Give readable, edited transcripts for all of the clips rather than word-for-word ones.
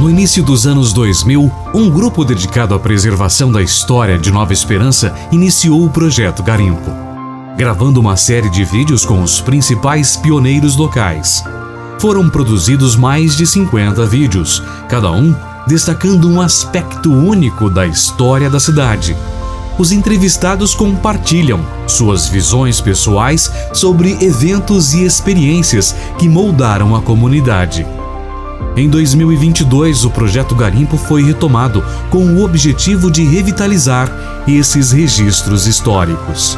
No início dos anos 2000, um grupo dedicado à preservação da história de Nova Esperança iniciou o Projeto Garimpo, gravando uma série de vídeos com os principais pioneiros locais. Foram produzidos mais de 50 vídeos, cada um destacando um aspecto único da história da cidade. Os entrevistados compartilham suas visões pessoais sobre eventos e experiências que moldaram a comunidade. Em 2022, o Projeto Garimpo foi retomado com o objetivo de revitalizar esses registros históricos.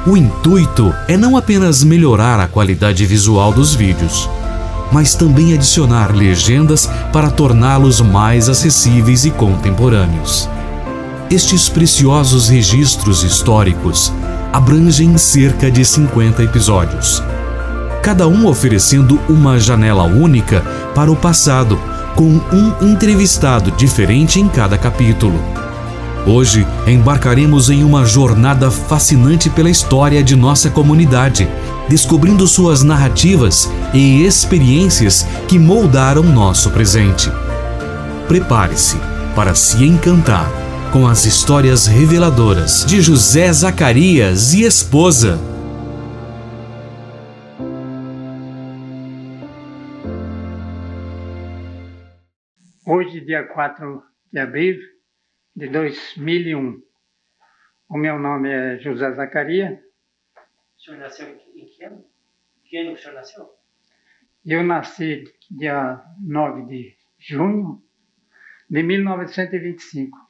O intuito é não apenas melhorar a qualidade visual dos vídeos, mas também adicionar legendas para torná-los mais acessíveis e contemporâneos. Estes preciosos registros históricos abrangem cerca de 50 episódios, cada um oferecendo uma janela única para o passado, com um entrevistado diferente em cada capítulo. Hoje, embarcaremos em uma jornada fascinante pela história de nossa comunidade, descobrindo suas narrativas e experiências que moldaram nosso presente. Prepare-se para se encantar com as histórias reveladoras de José Zacarias e esposa. Hoje, dia 4 de abril de 2001. O meu nome é José Zacarias. O senhor nasceu em que ano? Que ano o senhor nasceu? Eu nasci dia 9 de junho de 1925. O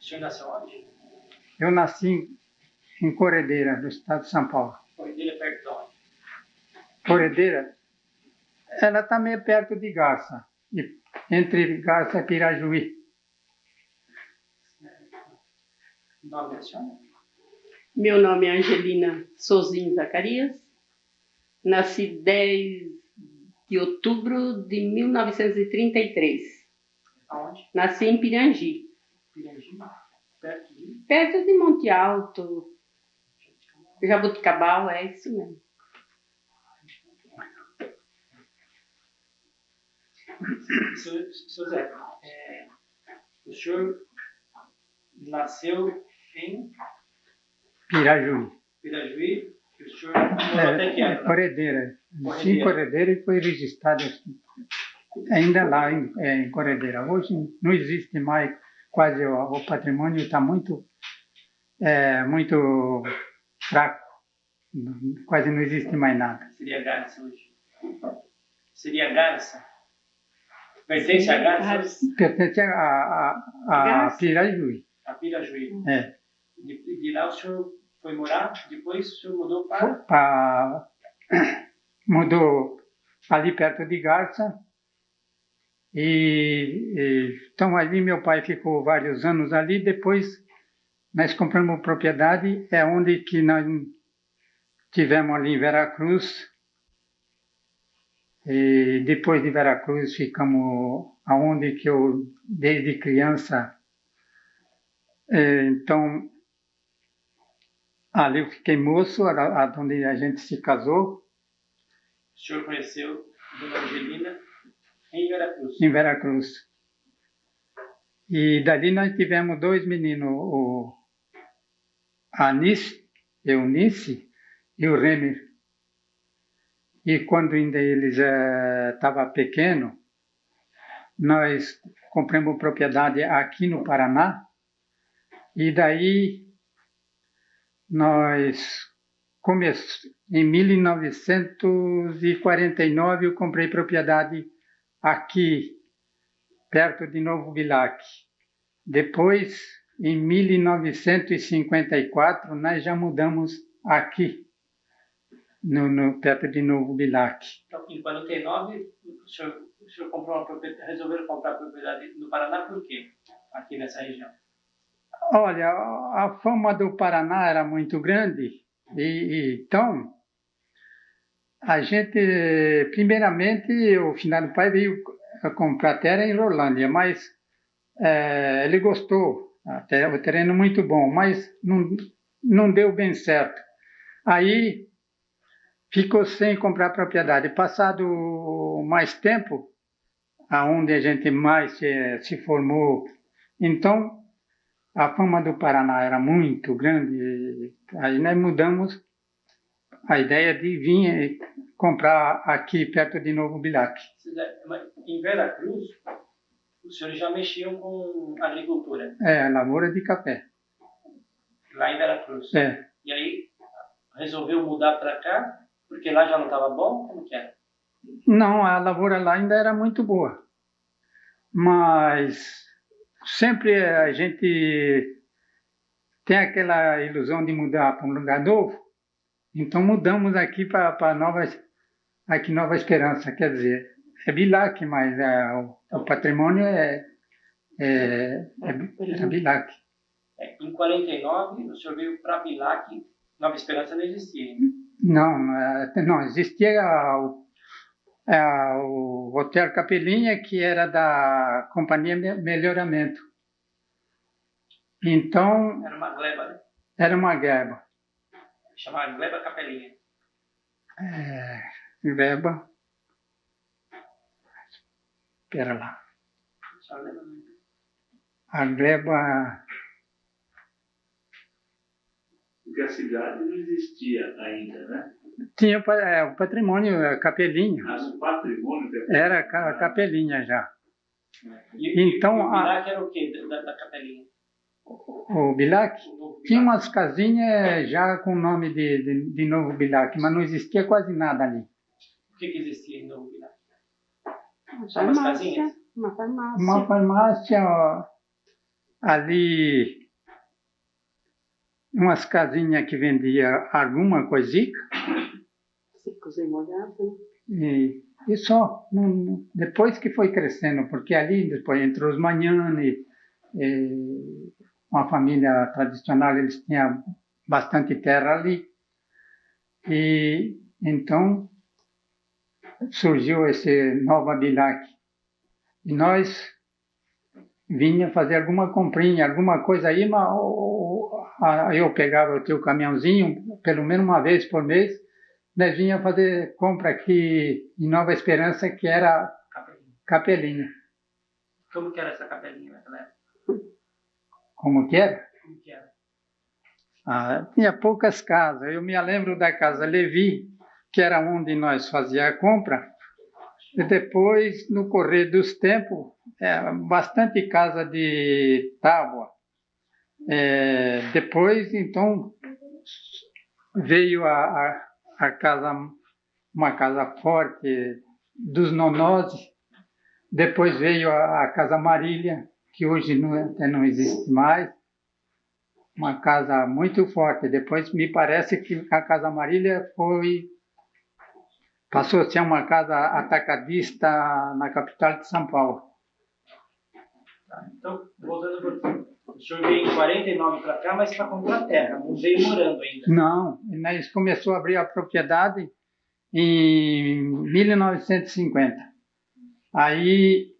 senhor nasceu onde? Eu nasci em Corredeira, no estado de São Paulo. Corredeira é perto de onde? Corredeira, ela também é perto de Garça, entre Garça e Pirajuí. O nome da senhora? Meu nome é Angelina Sozinho Zacarias. Nasci 10 de outubro de 1933. Aonde? Nasci em Pirangi. Pirangi? Perto de... Perto de Monte Alto. Jaboticabal, é isso mesmo. Seu Zé, o senhor nasceu em Pirajuí. Pirajuí e o senhor morou até que ano? Corredeira. Nasci em Corredeira e foi registrado ainda lá em Corredeira. Hoje não existe mais, quase o patrimônio está muito fraco. Quase não existe mais nada. Seria Garça hoje? Seria Garça? Pertence a Garça? Pertence a Pirajuí. A Pirajuí. É. De lá o senhor foi morar, depois o senhor mudou para... Mudou ali perto de Garça. Então ali meu pai ficou vários anos ali. Depois nós compramos propriedade, é onde que nós tivemos ali em Veracruz. E depois de Veracruz ficamos aonde que eu, desde criança, então ali eu fiquei moço, onde a gente se casou. O senhor conheceu Dona Angelina em Veracruz? Em Veracruz. E dali nós tivemos dois meninos, a Eunice e o Remer. E quando ainda eles estavam pequenos, nós compramos propriedade aqui no Paraná. E daí nós em 1949 eu comprei propriedade aqui, perto de Novo Bilac. Depois, em 1954, nós já mudamos aqui, perto de Novo Bilac. Então, em 49, o senhor comprou uma propriedade, resolveram comprar a propriedade no Paraná por quê? Aqui nessa região? Olha, a fama do Paraná era muito grande, então a gente, primeiramente, o finado pai veio comprar terra em Rolândia, mas ele gostou, o terreno muito bom, mas não deu bem certo. Aí ficou sem comprar propriedade. Passado mais tempo, aonde a gente mais se formou. Então, a fama do Paraná era muito grande. Aí nós mudamos a ideia de vir comprar aqui perto de Novo Bilac. Em Veracruz, os senhores já mexiam com agricultura? Lavoura de café. Lá em Veracruz? É. E aí, resolveu mudar para cá? Porque lá já não estava bom? Como que era? Não, a lavoura lá ainda era muito boa. Mas sempre a gente tem aquela ilusão de mudar para um lugar novo. Então mudamos aqui para Nova Esperança, quer dizer, é Bilac, mas o patrimônio é Bilac. Em 49, o senhor veio para Bilac, Nova Esperança não existia ainda? Não existia o Hotel Capelinha, que era da Companhia Melhoramento. Então... Era uma gleba, né? Era uma gleba. Chamava Gleba Capelinha. Gleba... Espera lá. A gleba... Porque a cidade não existia ainda, né? Tinha o patrimônio, Capelinha. O patrimônio... Era a Capelinha já. Então, o Bilac era o quê da Capelinha? O Bilac tinha umas casinhas já com o nome de Novo Bilac, mas não existia quase nada ali. O que existia em Novo Bilac? Só umas casinhas? Uma farmácia. Uma farmácia, ali, umas casinhas que vendia alguma coisica. Secos e molhados, né? E só. Depois que foi crescendo, porque ali depois entrou os Magnani, uma família tradicional, eles tinham bastante terra ali. E então surgiu esse Nova Bilac. E nós vinha fazer alguma comprinha, alguma coisa aí, mas eu pegava o teu caminhãozinho, pelo menos uma vez por mês, nós vinha fazer compra aqui em Nova Esperança, que era Capelinha. Como que era essa Capelinha naquela época? Como que era? Como que era? Tinha poucas casas. Eu me lembro da casa Levi, que era onde nós fazíamos a compra. E depois, no correr dos tempos, bastante casa de tábua. Depois, então, veio a casa, uma casa forte dos Nonose. Depois veio a Casa Marília, que hoje até não existe mais. Uma casa muito forte. Depois, me parece que a Casa Marília passou a ser uma casa atacadista na capital de São Paulo. Então, voltando por aqui. O senhor veio em 49 para cá, mas para comprar terra, não veio morando ainda. Não, nós começamos a abrir a propriedade em 1950. Aí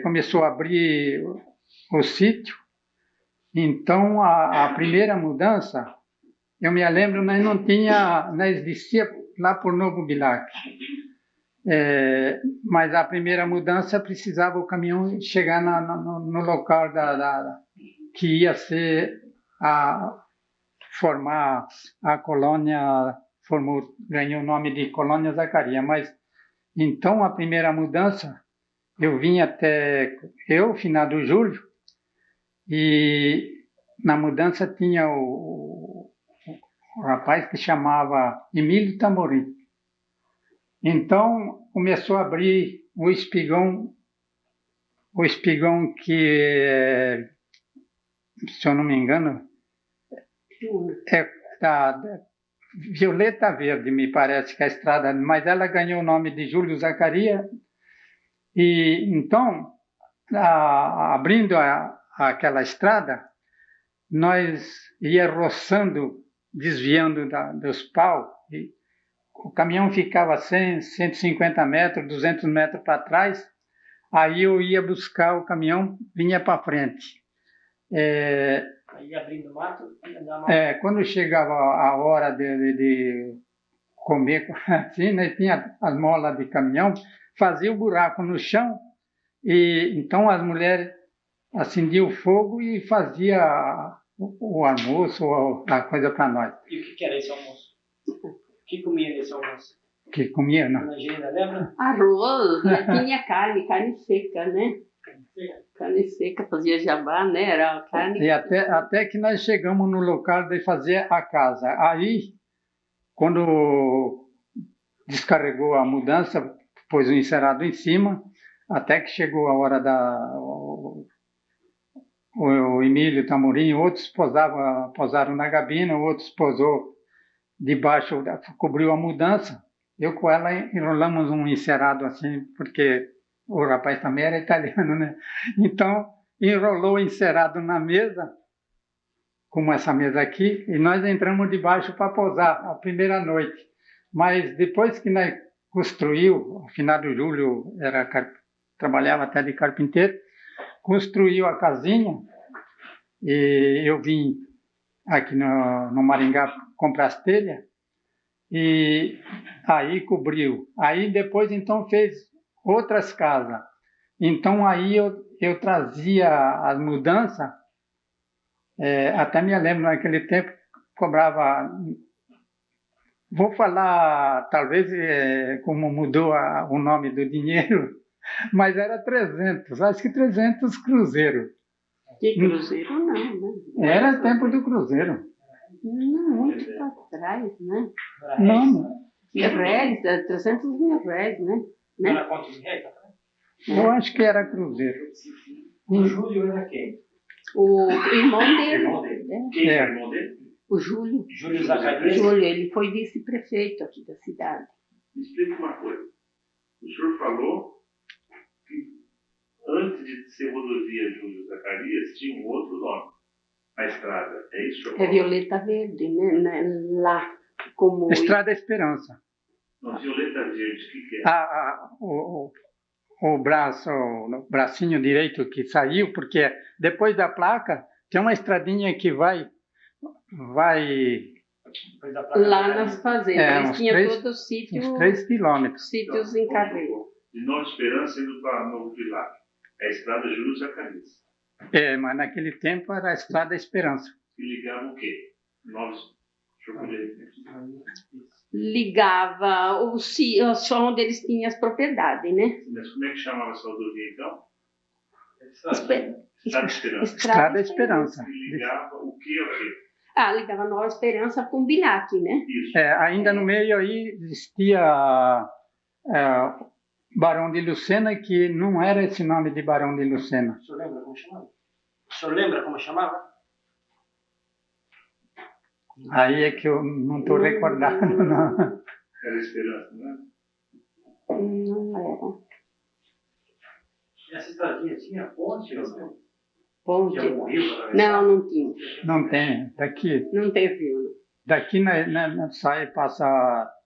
começou a abrir o sítio. Então, a primeira mudança, eu me lembro, nós descia lá por Novo Bilac. Mas a primeira mudança precisava o caminhão chegar no local que ia ser formar a colônia, ganhou o nome de Colônia Zacarias. Mas então a primeira mudança, eu vim até finado julho, e na mudança tinha o rapaz que chamava Emílio Tamborim. Então, começou a abrir o espigão que, se eu não me engano, é da Violeta Verde, me parece que é a estrada, mas ela ganhou o nome de Júlio Zacarias. E então, abrindo aquela estrada, nós ia roçando, desviando dos paus. O caminhão ficava 100, 150 metros, 200 metros para trás. Aí eu ia buscar o caminhão, vinha para frente. Aí abrindo o mato? Quando chegava a hora de comer, assim, né, tinha as molas de caminhão, fazia o buraco no chão, e então as mulheres acendiam o fogo e faziam o almoço ou a coisa para nós. E o que era esse almoço? O que comia nesse almoço? Que comia, não? Dona Gina, lembra? Arroz, né? Tinha carne seca, né? Carne seca, fazia jabá, né? Era carne. E até que nós chegamos no local de fazer a casa. Aí, quando descarregou a mudança, pôs o encerado em cima, até que chegou a hora o Emílio Tamorim, outros posaram na gabina, outros posou debaixo, cobriu a mudança. Eu com ela enrolamos um encerado assim, porque o rapaz também era italiano, né? Então, enrolou o encerado na mesa, como essa mesa aqui, e nós entramos debaixo para posar a primeira noite. Mas depois que nós construiu, o finado Júlio trabalhava até de carpinteiro, construiu a casinha, e eu vim aqui no Maringá comprar as telhas, e aí cobriu. Aí depois então fez outras casas. Então aí eu trazia as mudanças, até me lembro naquele tempo, cobrava, vou falar talvez como mudou o nome do dinheiro, mas era 300, acho que 300 cruzeiros. Que cruzeiro não, né? Era tempo do cruzeiro. Não, muito para trás, né? Não, Réis, 300 mil réis, né? Não era conta de rei, tá falando? eu acho que era cruzeiro. O Júlio era quem? O irmão dele. Irmão dele. né? Quem é o irmão dele? O Júlio. Júlio Zacarias. Júlio, ele foi vice-prefeito aqui da cidade. Me explica uma coisa. O senhor falou que antes de ser rodovia Júlio Zacarias, tinha um outro nome. A estrada. É isso, senhor? É Violeta Verde, né? Lá, como... Estrada Esperança. Não, Violeta Verde, o que é? O bracinho direito que saiu, porque depois da placa tem uma estradinha que vai Depois da placa Lá da nas fazendas. Eles uns tinham 3 todo o sítio, uns 3 quilômetros. sítios em carreira. De Nova Esperança indo para Novo Vilar. É a estrada Júlio Zacarias. Mas naquele tempo era a Estrada Esperança. E ligava o quê? Deixa eu ver. Ligava o só onde eles tinham as propriedades, né? Mas como é que chamava essa rodovia então? Espe- Estrada Esperança. Estrada Esperança. E ligava o quê ao quê? Ligava Nova Esperança com Bilac, né? Isso. Ainda no meio aí existia Barão de Lucena, que não era esse nome de Barão de Lucena. O senhor lembra como chamava? O senhor lembra como chamava? Aí é que eu não estou recordado, não. Era Esperança, não é? Não era. E essa estradinha tinha ponte ou não? Ponte. Tinha um rio para Não tinha. Não tem. Não tem rio, não. Daqui sai, passa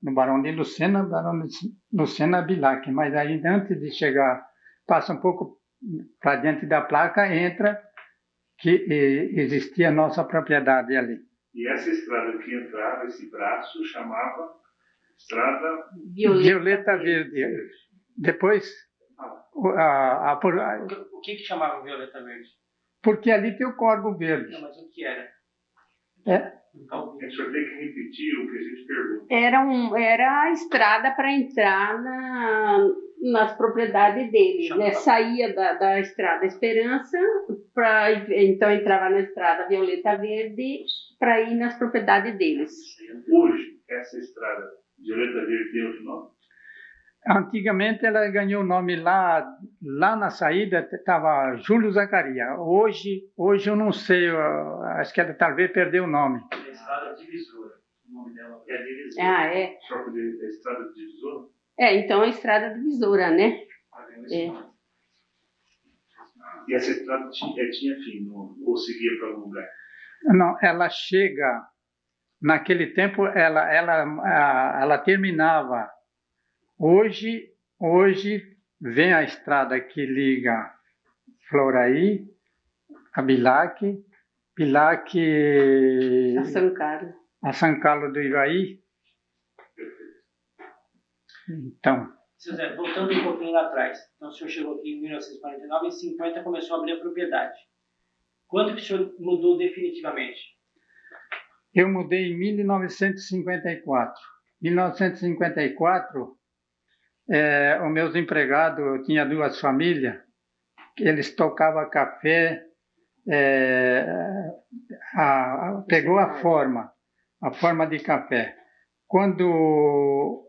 no Barão de Lucena, Barão de Lucena Bilac, mas aí antes de chegar, passa um pouco para diante da placa, entra que existia a nossa propriedade ali. E essa estrada que entrava, esse braço, chamava Estrada Violeta Verde. Depois, O que chamava Violeta Verde? porque ali tem o Corvo Verde. Não, mas o que era? Então, o senhor tem que repetir o que a gente pergunta. Era a estrada para entrar nas propriedades dele, né? Saía da Estrada Esperança, então entrava na Estrada Violeta Verde para ir nas propriedades deles. Hoje, essa estrada Violeta Verde tem outro nome? Antigamente ela ganhou o nome lá na saída, estava Júlio Zacarias. Hoje eu não sei, acho que ela talvez perdeu o nome. A estrada divisora. O nome dela é divisora. É. Só por a estrada de divisor? Então a Estrada Divisora, né? E essa estrada tinha fim, ou seguia para algum lugar? Não, ela chega, naquele tempo ela terminava. Hoje vem a estrada que liga Floraí a Bilac A São Carlos. a São Carlos do Ivaí. Então, Seu Zé, voltando um pouquinho lá atrás. Então, o senhor chegou aqui em 1949 e em 50 começou a abrir a propriedade. Quando que o senhor mudou definitivamente? Eu mudei em 1954. Em 1954, os meus empregados, eu tinha 2 famílias, eles tocavam café, pegou a forma de café. Quando,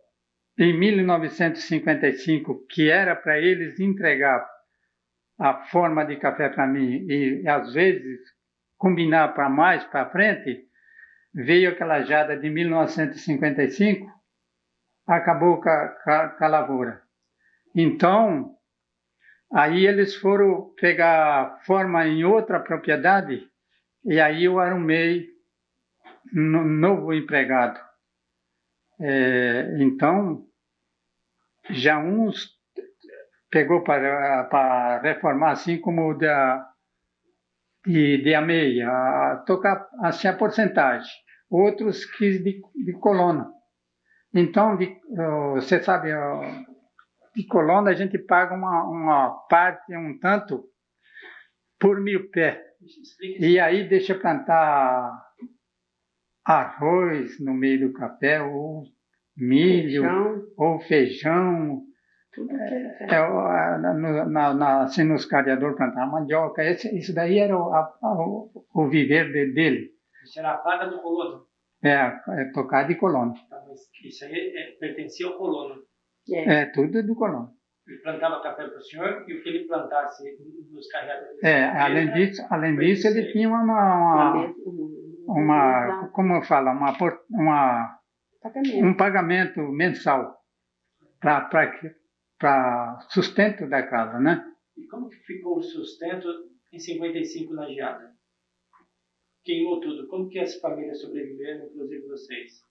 em 1955, que era para eles entregar a forma de café para mim e, às vezes, combinar para mais para frente, veio aquela geada de 1955, acabou com a lavoura. Então, aí eles foram pegar a forma em outra propriedade e aí eu arrumei um novo empregado. Então, já uns pegou para reformar assim como de a meia, tocar assim a porcentagem. Outros quis de coluna. Então, você sabe, de coluna a gente paga uma parte, um tanto, por 1.000 pés. E aí deixa plantar arroz no meio do café, ou milho, ou feijão. Assim, nos carreadores plantar mandioca. Isso daí era o viver dele. Isso era a paga do colono? Tocar de colono. Mas isso aí pertencia ao colono? Tudo do colono. Ele plantava café para o senhor e o que ele plantasse nos carreadores? Além disso, ele tinha como eu falo, um pagamento mensal para sustento da casa, né? E como que ficou o sustento em 55 na geada? Queimou tudo. Como que as famílias sobreviveram, inclusive vocês?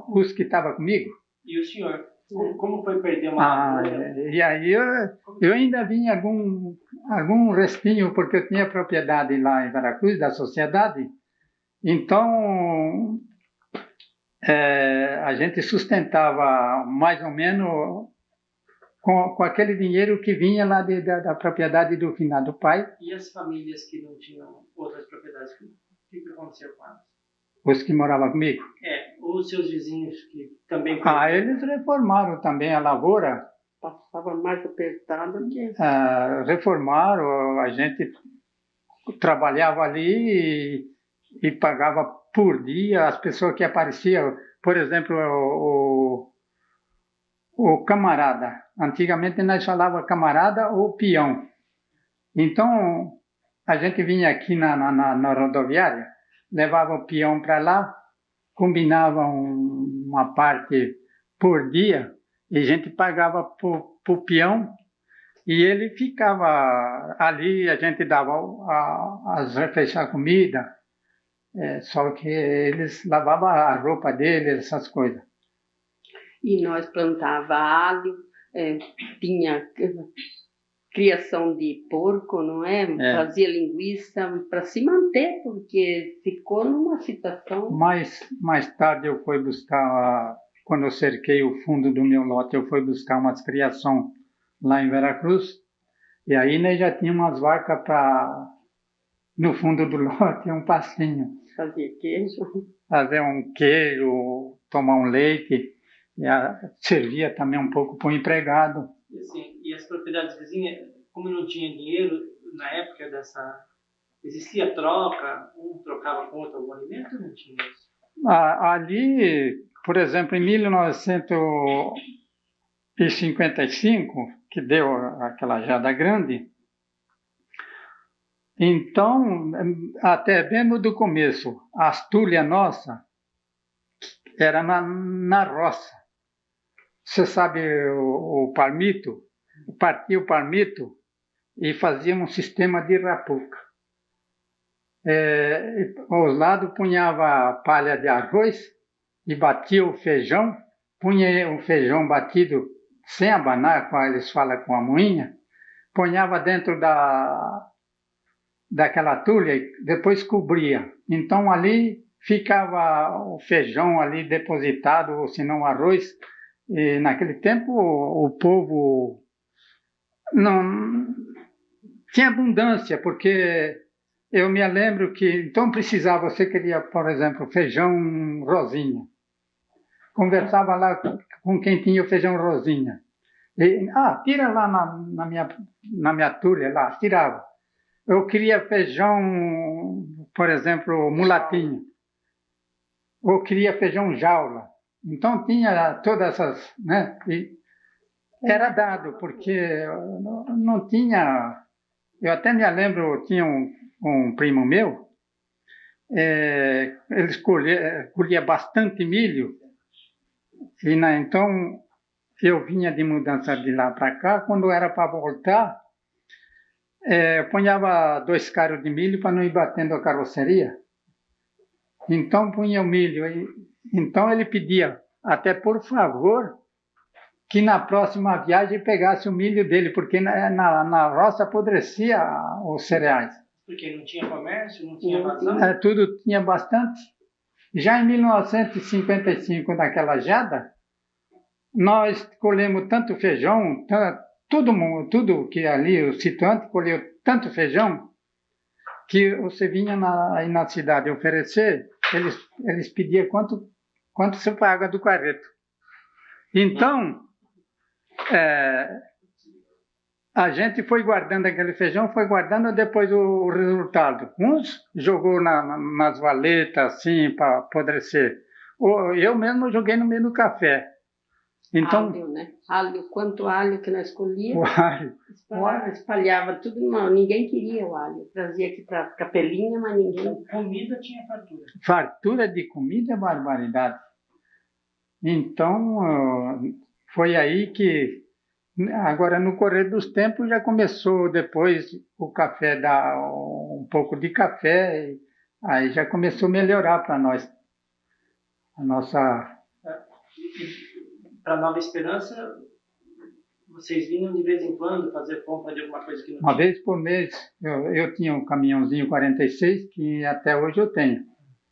Os que estavam comigo? E o senhor? Como foi perder uma lavoura? E aí eu ainda vi algum restinho, porque eu tinha propriedade lá em Veracruz, da sociedade. Então, a gente sustentava mais ou menos com aquele dinheiro que vinha lá da propriedade do finado pai. E as famílias que não tinham outras propriedades, o que aconteceu com elas? Os que moravam comigo? Os seus vizinhos que também... Eles reformaram também a lavoura. Passava mais apertado que... Reformaram, a gente trabalhava ali e pagava por dia as pessoas que apareciam. Por exemplo, o camarada. Antigamente nós falávamos camarada ou peão. Então, a gente vinha aqui na rodoviária, levava o peão para lá, combinava uma parte por dia e a gente pagava para o peão e ele ficava ali, a gente dava as refeições, a comida, só que eles lavavam a roupa deles, essas coisas. E nós plantava alho, tinha criação de porco, não é? Fazia linguiça para se manter, porque ficou numa situação... Mais tarde eu fui buscar, quando eu cerquei o fundo do meu lote, eu fui buscar umas criação lá em Veracruz, e aí nós já tínhamos umas vacas no fundo do lote, um pastinho. Fazer queijo. Fazer um queijo, tomar um leite, servia também um pouco para o empregado. E, assim, e as propriedades vizinhas, como não tinha dinheiro na época existia troca, um trocava com outro algum alimento ou não tinha isso? Ali, por exemplo, em 1955, que deu aquela geada grande, então, até mesmo do começo, a astúlia nossa era na roça. Você sabe o palmito? Partia o palmito e fazia um sistema de rapuca. Aos lados punhava palha de arroz e batia o feijão, punha o feijão batido sem abanar, como eles falam com a moinha, punhava dentro daquela tulha e depois cobria. Então ali ficava o feijão ali depositado, ou se não arroz, E naquele tempo o povo não tinha abundância, porque eu me lembro que então precisava, você queria, por exemplo, feijão rosinha. Conversava lá com quem tinha o feijão rosinha. E, tira lá na minha turma, lá, tirava. Eu queria feijão, por exemplo, mulatinho. Ou queria feijão jaula. Então tinha todas essas, né? E era dado, porque não tinha... Eu até me lembro, tinha um primo meu, ele colhia bastante milho, e então eu vinha de mudança de lá para cá, quando era para voltar, punhava 2 carros de milho para não ir batendo a carroceria. Então punha o milho. Então ele pedia, até por favor, que na próxima viagem pegasse o milho dele, porque na roça apodrecia os cereais. Porque não tinha comércio, não tinha vazão? Tudo tinha bastante. Já em 1955, naquela geada, nós colhemos tanto feijão, tudo que ali, o situante colheu tanto feijão, que você vinha aí na cidade oferecer, eles pediam quanto você paga do carreto. Então, a gente foi guardando aquele feijão, foi guardando depois o resultado. Uns jogou nas valetas, assim, para apodrecer. Eu mesmo joguei no meio do café. Então, alho, né? Alho, quanto alho que nós colhíamos. O alho. Espalhava tudo, não, ninguém queria o alho. Trazia aqui para Capelinha, mas ninguém... Então, comida tinha fartura. Fartura de comida é barbaridade. Então, foi aí que... Agora, no correr dos tempos, já começou depois o café, dar um pouco de café, e aí já começou a melhorar para nós. A nossa... Para Nova Esperança, vocês vinham de vez em quando fazer compra de alguma coisa que não tinha? Uma vez por mês, eu tinha um caminhãozinho 46, que até hoje eu tenho.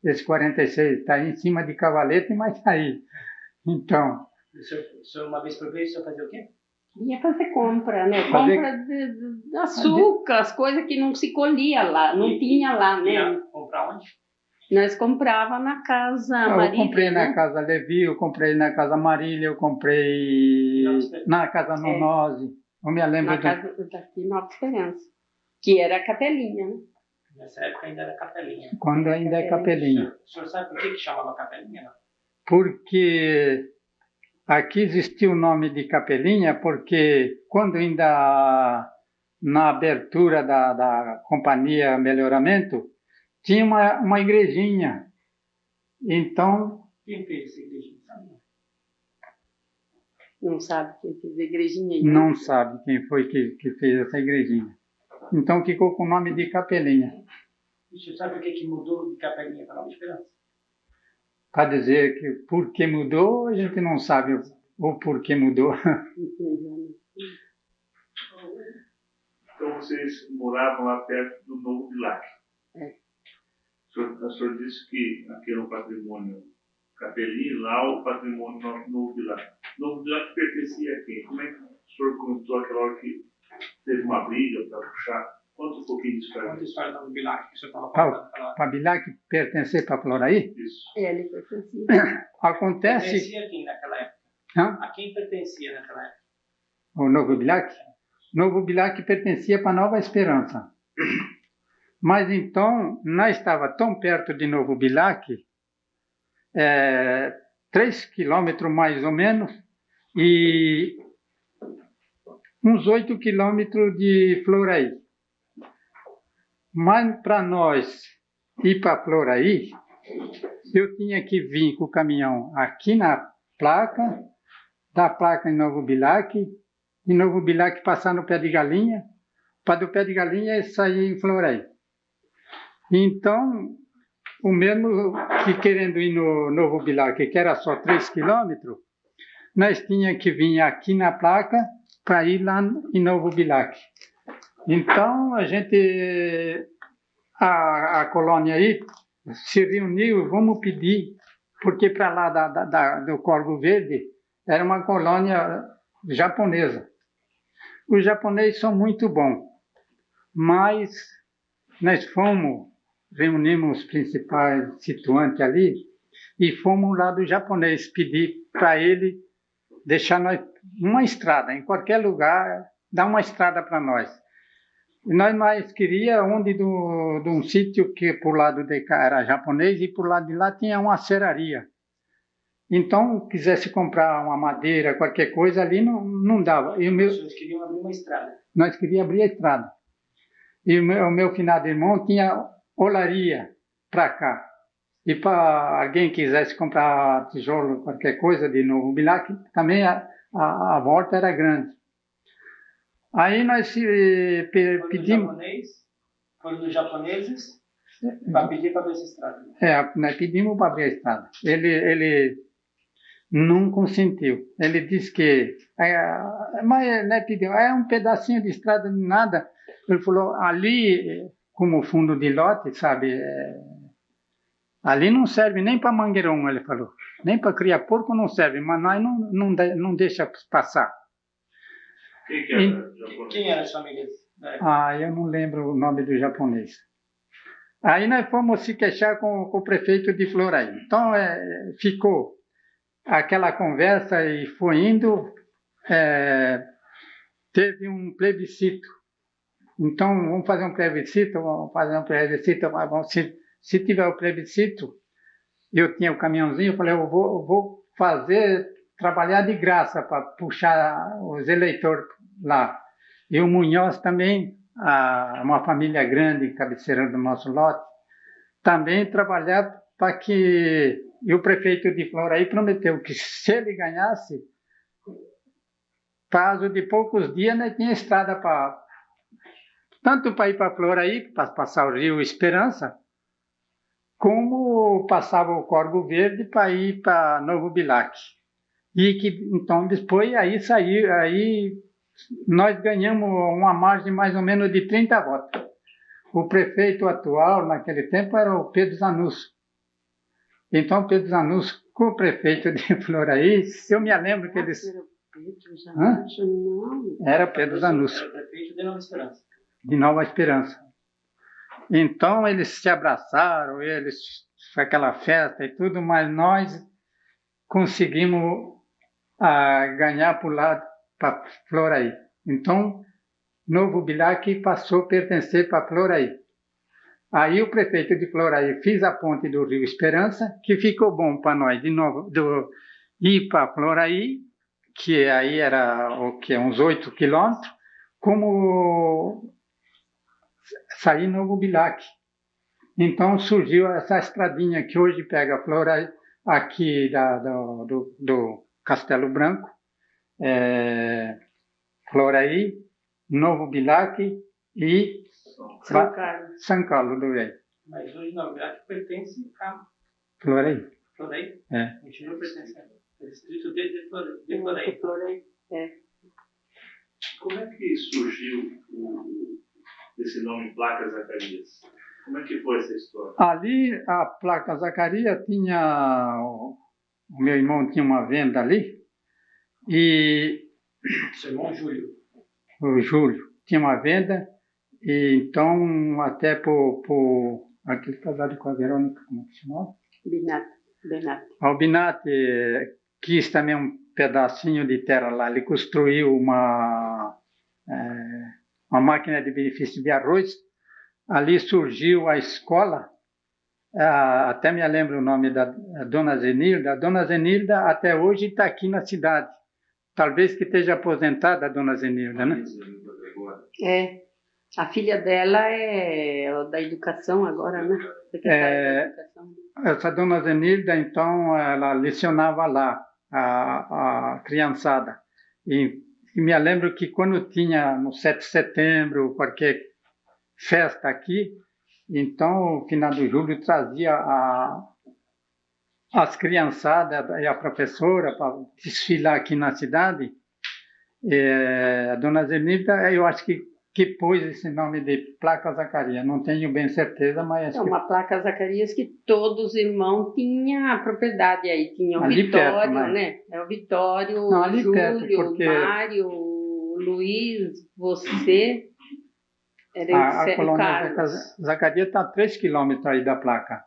Esse 46 está em cima de cavalete, mas está aí. Então... O senhor, uma vez por mês, o senhor fazia o quê? Ia fazer compra, né? Compra de açúcar, as coisas que não se colhia lá, não tinha lá, né? Ia comprar onde? Nós comprava na Casa Marília. Eu comprei né? na Casa Levi, eu comprei na Casa Marília, eu comprei na Casa Nonose. Eu me lembro na casa daqui, Nova Esperança, que era a Capelinha, né? Nessa época ainda era Capelinha. Quando ainda é Capelinha. O senhor sabe por que chamava Capelinha? Não? Porque aqui existiu o nome de Capelinha, porque quando ainda na abertura da Companhia Melhoramento, tinha uma igrejinha. Então... Quem fez essa igrejinha? Não sabe quem fez a igrejinha? Não sabe quem foi que fez essa igrejinha. Então ficou com o nome de Capelinha. E você sabe por que mudou de Capelinha para Nova Esperança? Para dizer que por que mudou, a gente não sabe o porquê mudou. Então vocês moravam lá perto do Novo Bilac. O senhor disse que aqui era um patrimônio Capelinha, lá o patrimônio Novo Bilac. Novo Bilac pertencia a quem? Como é que o senhor contou aquela hora que teve uma briga para puxar? Conta um pouquinho disso para mim. Conta a história do Novo Bilac que o senhor estava contando. Para Bilac pertencer para Floraí? Isso. Ele pertencia. Acontece... Pertencia a quem naquela época? A quem pertencia naquela época? O Novo Bilac? Novo Bilac pertencia para Nova Esperança. Mas então, nós estávamos tão perto de Novo Bilac, 3 quilômetros mais ou menos, e uns 8 quilômetros de Floraí. Mas para nós ir para Floraí, eu tinha que vir com o caminhão aqui na placa, da placa em Novo Bilac, e Novo Bilac passar no Pé de Galinha, para do Pé de Galinha sair em Floraí. Então, o mesmo que querendo ir no Novo Bilac, que era só 3 quilômetros, nós tínhamos que vir aqui na placa para ir lá em Novo Bilac. Então, a colônia aí se reuniu, vamos pedir, porque para lá do Corvo Verde era uma colônia japonesa. Os japoneses são muito bons, mas nós reunimos os principais situantes ali e fomos lá do japonês pedir para ele deixar nós uma estrada, em qualquer lugar, dar uma estrada para nós. E nós mais queríamos de um sítio que por lado de cá era japonês e por lado de lá tinha uma serraria. Então, quisesse comprar uma madeira, qualquer coisa ali, não dava. E Vocês queriam abrir uma estrada? Nós queríamos abrir a estrada. E o meu finado irmão tinha olaria para cá. E para alguém quisesse comprar tijolo, qualquer coisa de Novo Bilac, também a volta era grande. Aí nós pedimos... Foram dos japoneses para pedir para abrir essa estrada. Nós pedimos para abrir a estrada. Ele não consentiu. Ele disse que... mas né, pediu, é um pedacinho de estrada de nada. Ele falou, ali, como fundo de lote, sabe... ali não serve nem para mangueirão, ele falou. Nem para criar porco não serve, mas nós não deixa passar. Quem era esse família? Eu não lembro o nome do japonês. Aí nós fomos se queixar com o prefeito de Floraí. Então ficou aquela conversa e foi indo. Teve um plebiscito. Então vamos fazer um plebiscito. Se tiver o plebiscito, eu tinha o caminhãozinho, eu falei, eu vou trabalhar de graça para puxar os eleitores lá. E o Munhoz também, uma família grande, cabeceira do nosso lote, também trabalhar para que... E o prefeito de Floraí prometeu que se ele ganhasse, prazo de poucos dias, né, tinha estrada tanto para ir para Floraí, para passar o rio Esperança, como passava o Corvo Verde para ir para Novo Bilac. E que, então, depois aí nós ganhamos uma margem mais ou menos de 30 votos. O prefeito atual, naquele tempo, era o Pedro Zanussi. Então, Pedro Zanussi, com o prefeito de Floraí, eu me lembro que eles... Era Pedro Zanussi, não. Era Pedro Zanussi. Era o prefeito de Nova Esperança. De Nova Esperança. Então, eles se abraçaram, foi aquela festa e tudo, mas nós conseguimos ganhar por lá para Floraí. Então, Novo Bilac passou a pertencer para Floraí. Aí o prefeito de Floraí fez a ponte do Rio Esperança, que ficou bom para nós de novo ir para Floraí, que aí era uns 8 quilômetros, como sair Novo Bilac. Então surgiu essa estradinha que hoje pega Floraí, aqui do Castelo Branco, Floraí, Novo Bilac e São Carlos do Rei. Mas hoje Novo Bilac pertence a Floraí. Floraí? É. Continua pertencendo. O distrito de Floraí. Como é que surgiu esse nome Placa Zacarias? Como é que foi essa história? Ali, a Placa Zacarias tinha... O meu irmão tinha uma venda ali e... Seu irmão Júlio. O Júlio tinha uma venda e então até por aquele casado com a Verônica, como é que chamava? Binatti. O Binatti quis também um pedacinho de terra lá. Ele construiu uma máquina de benefício de arroz. Ali surgiu a escola, até me lembro o nome da Dona Zenilda. A Dona Zenilda até hoje está aqui na cidade. Talvez que esteja aposentada a Dona Zenilda, né? A filha dela é da educação agora, né? Secretária da educação. Essa Dona Zenilda, então, ela lecionava lá a criançada. E me lembro que quando tinha no 7 de setembro, qualquer festa aqui, então o finado Júlio trazia as criançadas e a professora para desfilar aqui na cidade. A Dona Zenilda, eu acho que que pôs esse nome de Placa Zacarias. Não tenho bem certeza, mas... É uma placa Zacarias que todos os irmãos tinham a propriedade aí. Tinha o Ali Vitório, perto, né? É o Vitório, Não, ali Júlio, perto, porque- Mário, Luiz, você... Era A o colônia Carlos. Zacarias está a 3 quilômetros aí da placa.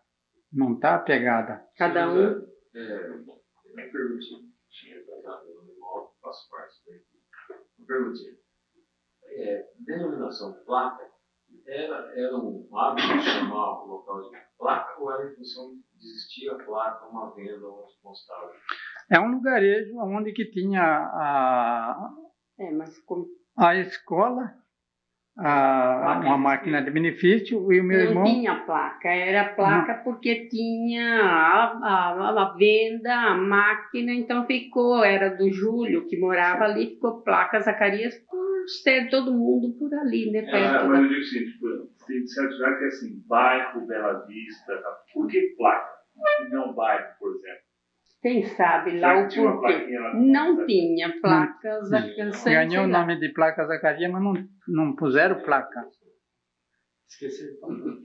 Não está pegada. Cada um... Uma perguntinha. Eu faço parte daqui. Uma perguntinha. Denominação placa era um hábito de chamar o local de placa ou era em função de existir a placa, uma venda ou uns postais? É um lugarejo onde que tinha mas como a escola, uma máquina de benefício e o meu não irmão... tinha placa, era placa porque tinha a venda, a máquina, então era do Júlio que morava ali, ficou placa Zacarias por ser todo mundo por ali, né? Perto Mas eu digo assim, tem certos lugares que é assim, bairro, Bela Vista, tá? Por que placa? E não bairro, por exemplo. Quem sabe Já lá que o tinha uma porquê. plaquinha lá, Não sabe? tinha placa Zacarias. Ganhou o nome de Placa Zacarias, mas não puseram placa.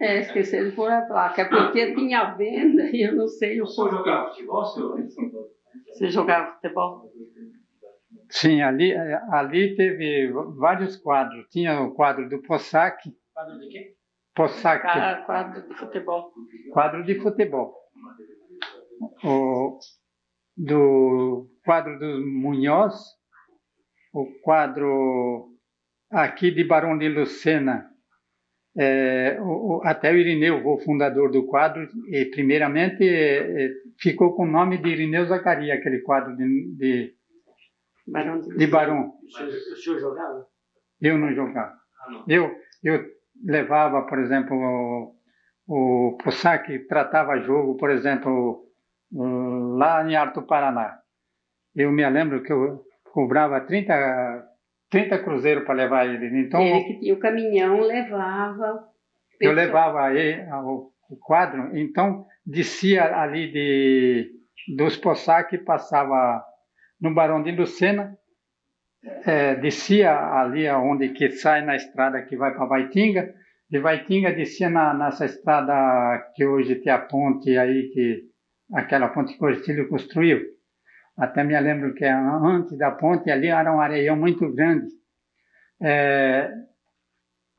Esqueceram de pôr a placa, porque tinha venda e eu não sei o senhor porquê. jogava futebol, senhor? Você jogava futebol? Sim, ali teve vários quadros. Tinha o quadro do Possac. Quadro de quê? Possac, Quadro de futebol. quadro de futebol. Do quadro do Munhoz, o quadro aqui de Barão de Lucena, até o Irineu, o fundador do quadro, e primeiramente ficou com o nome de Irineu Zacarias, aquele quadro de Barão. O senhor jogava? Eu não jogava. Ah, não. Eu levava, por exemplo, o Possac tratava jogo, por exemplo, lá em Alto Paraná. Eu me lembro que eu cobrava 30 cruzeiros para levar ele. Então, Ele que tinha o caminhão levava. eu levava o quadro, então descia ali dos Possac, passava no Barão de Lucena, descia ali onde que sai na estrada que vai para Vaitinga, de Vaitinga descia nessa estrada que hoje tem a ponte aí, aquela ponte que o Orcílio construiu. Até me lembro que antes da ponte ali era um areião muito grande.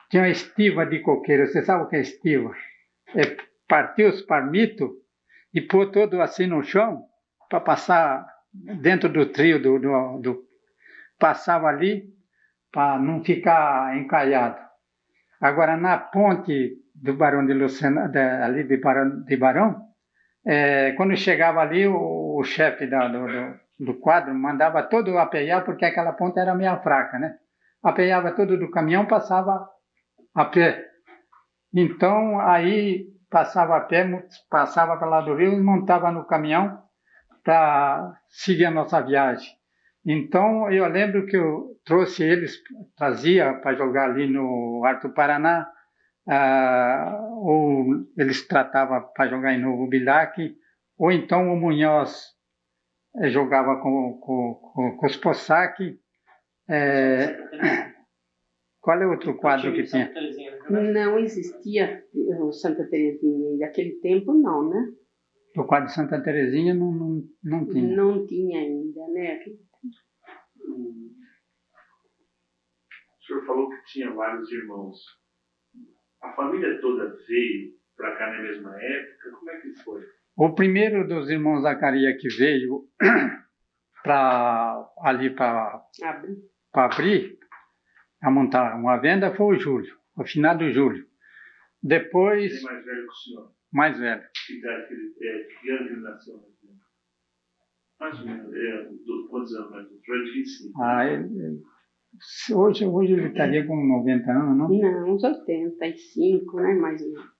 Tinha uma estiva de coqueiro. Você sabe o que é estiva? Partiu os palmitos e pôr todo assim no chão para passar dentro do trio, passava ali para não ficar encalhado. Agora, na ponte do Barão de Lucena, ali de Barão, quando chegava ali, o chefe do quadro mandava todo apear, porque aquela ponte era meio fraca, né? Apeava todo do caminhão, passava a pé. Então, aí passava a pé, passava para lá do rio e montava no caminhão para seguir a nossa viagem. Então, eu lembro que eu trouxe eles, trazia para jogar ali no Alto Paraná, ou eles tratavam para jogar em Novo Bilac, ou então o Munhoz jogava com os Possac. Qual é outro quadro que tinha? Não existia o Santa Terezinha, daquele tempo não, né? O quadro de Santa Terezinha não tinha. Não tinha ainda, né? O senhor falou que tinha vários irmãos. A família toda veio para cá na mesma época? Como é que foi? O primeiro dos irmãos Zacarias que veio para abrir, a montar uma venda, foi o Júlio, o finado Júlio. Depois... Ele é mais velho que o senhor? Mais velho. Que idade que ano que ele nasceu? Mais ou menos. Quantos anos mais? O senhor é de 25. Hoje ele estaria com 90 anos, não? Não, uns 85, né? Mais ou menos.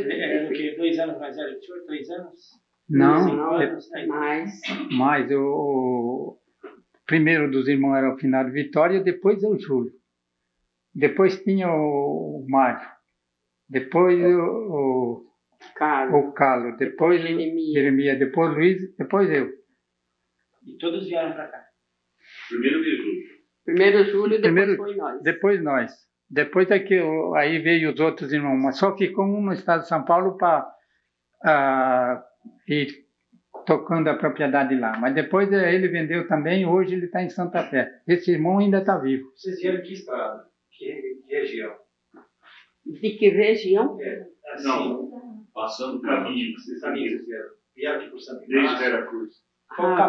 É o quê? 2 anos mais velho que o senhor? 3 anos? Não, 5 anos? mais. O primeiro dos irmãos era o finado Vitória, depois é o Júlio. Depois tinha o Mário. Depois o Carlos. Depois o Jeremias. Depois o Luiz. Depois eu. E todos vieram para cá? Primeiro de Júlio. Primeiro Júlio, depois foi nós. Depois nós. Depois é que aí veio os outros irmãos, mas só ficou um no estado de São Paulo para ir tocando a propriedade lá. Mas depois ele vendeu também, hoje ele está em Santa Fé. Esse irmão ainda está vivo. Vocês vieram de que estado? Que região? De que região? Assim, Não, passando o caminho. vocês vieram aqui por Santa Desde Inácio? Veracruz.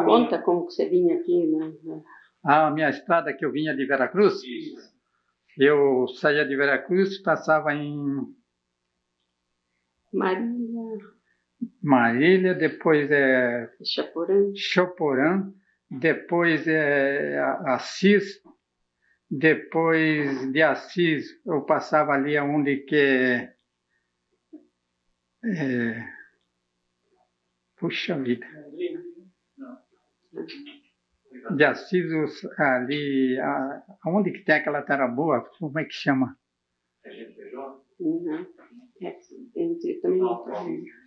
Conta como que você vinha aqui, né? A minha estrada que eu vinha de Veracruz, Isso. eu saía de Veracruz, passava em Marília, depois Choporã, depois Assis, depois de Assis eu passava ali onde que puxa vida. De Assis, ali, onde que tem aquela terra boa, como é que chama? Uhum. Também não.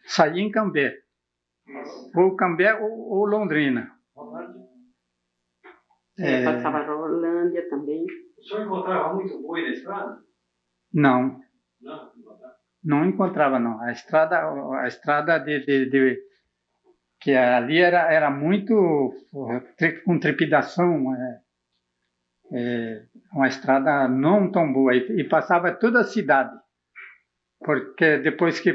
Saí em Cambé. Ou Cambé ou Londrina. Passava na Rolândia também. O senhor encontrava muito boi na estrada? Não, Não. não encontrava não. A estrada que ali era muito com trepidação, uma estrada não tão boa, e passava toda a cidade, porque depois que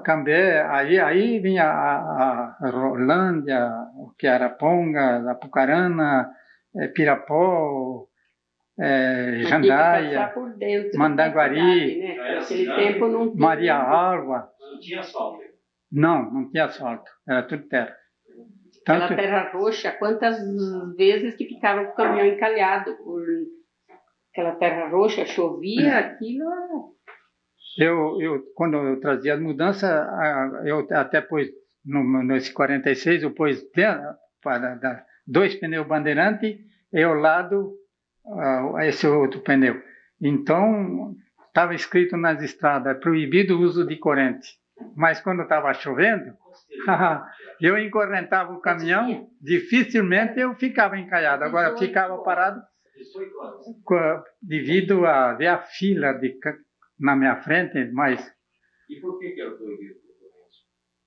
Cambé, aí vinha a Rolândia, o que era Ponga, Apucarana, Pirapó, Jandaia, Mandaguari, né? Naquele tempo não tinha. Maria Alva. Não tinha asfalto. Não tinha asfalto, era tudo terra. Aquela terra roxa, quantas vezes que ficava o caminhão encalhado por aquela terra roxa, chovia, aquilo. Quando eu trazia as mudanças, eu até pus, nesse 46, eu pus para 2 pneus Bandeirante e ao lado esse outro pneu. Então, estava escrito nas estradas, proibido o uso de corrente. Mas quando estava chovendo, eu encorrentava o caminhão, dificilmente eu ficava encalhado. Agora ficava parado devido a ver a fila na minha frente, mas... E por que era proibido?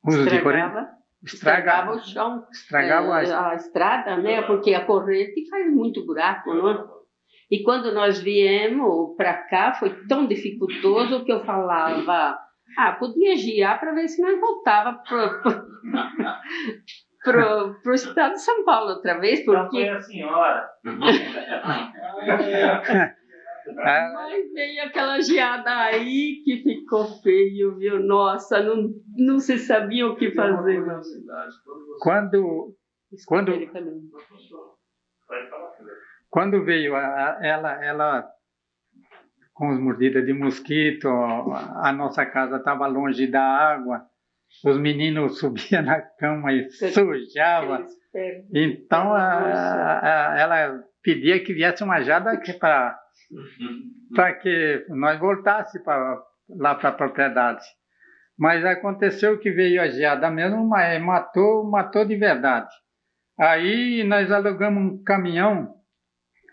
Uso de corrente? Estragava o chão. Estragava a estrada, né? Porque a corrente faz muito buraco, não é? E quando nós viemos para cá, foi tão dificultoso que eu falava... podia girar para ver se nós voltava pro estado de São Paulo outra vez, porque... Foi a senhora. Mas veio aquela geada aí que ficou feio, viu? Nossa, não se sabia o que fazer. Quando veio ela com as mordidas de mosquito, a nossa casa estava longe da água, os meninos subiam na cama e sujavam. Então ela pedia que viesse uma geada para que nós voltássemos lá para a propriedade. Mas aconteceu que veio a geada mesmo, mas matou de verdade. Aí nós alugamos um caminhão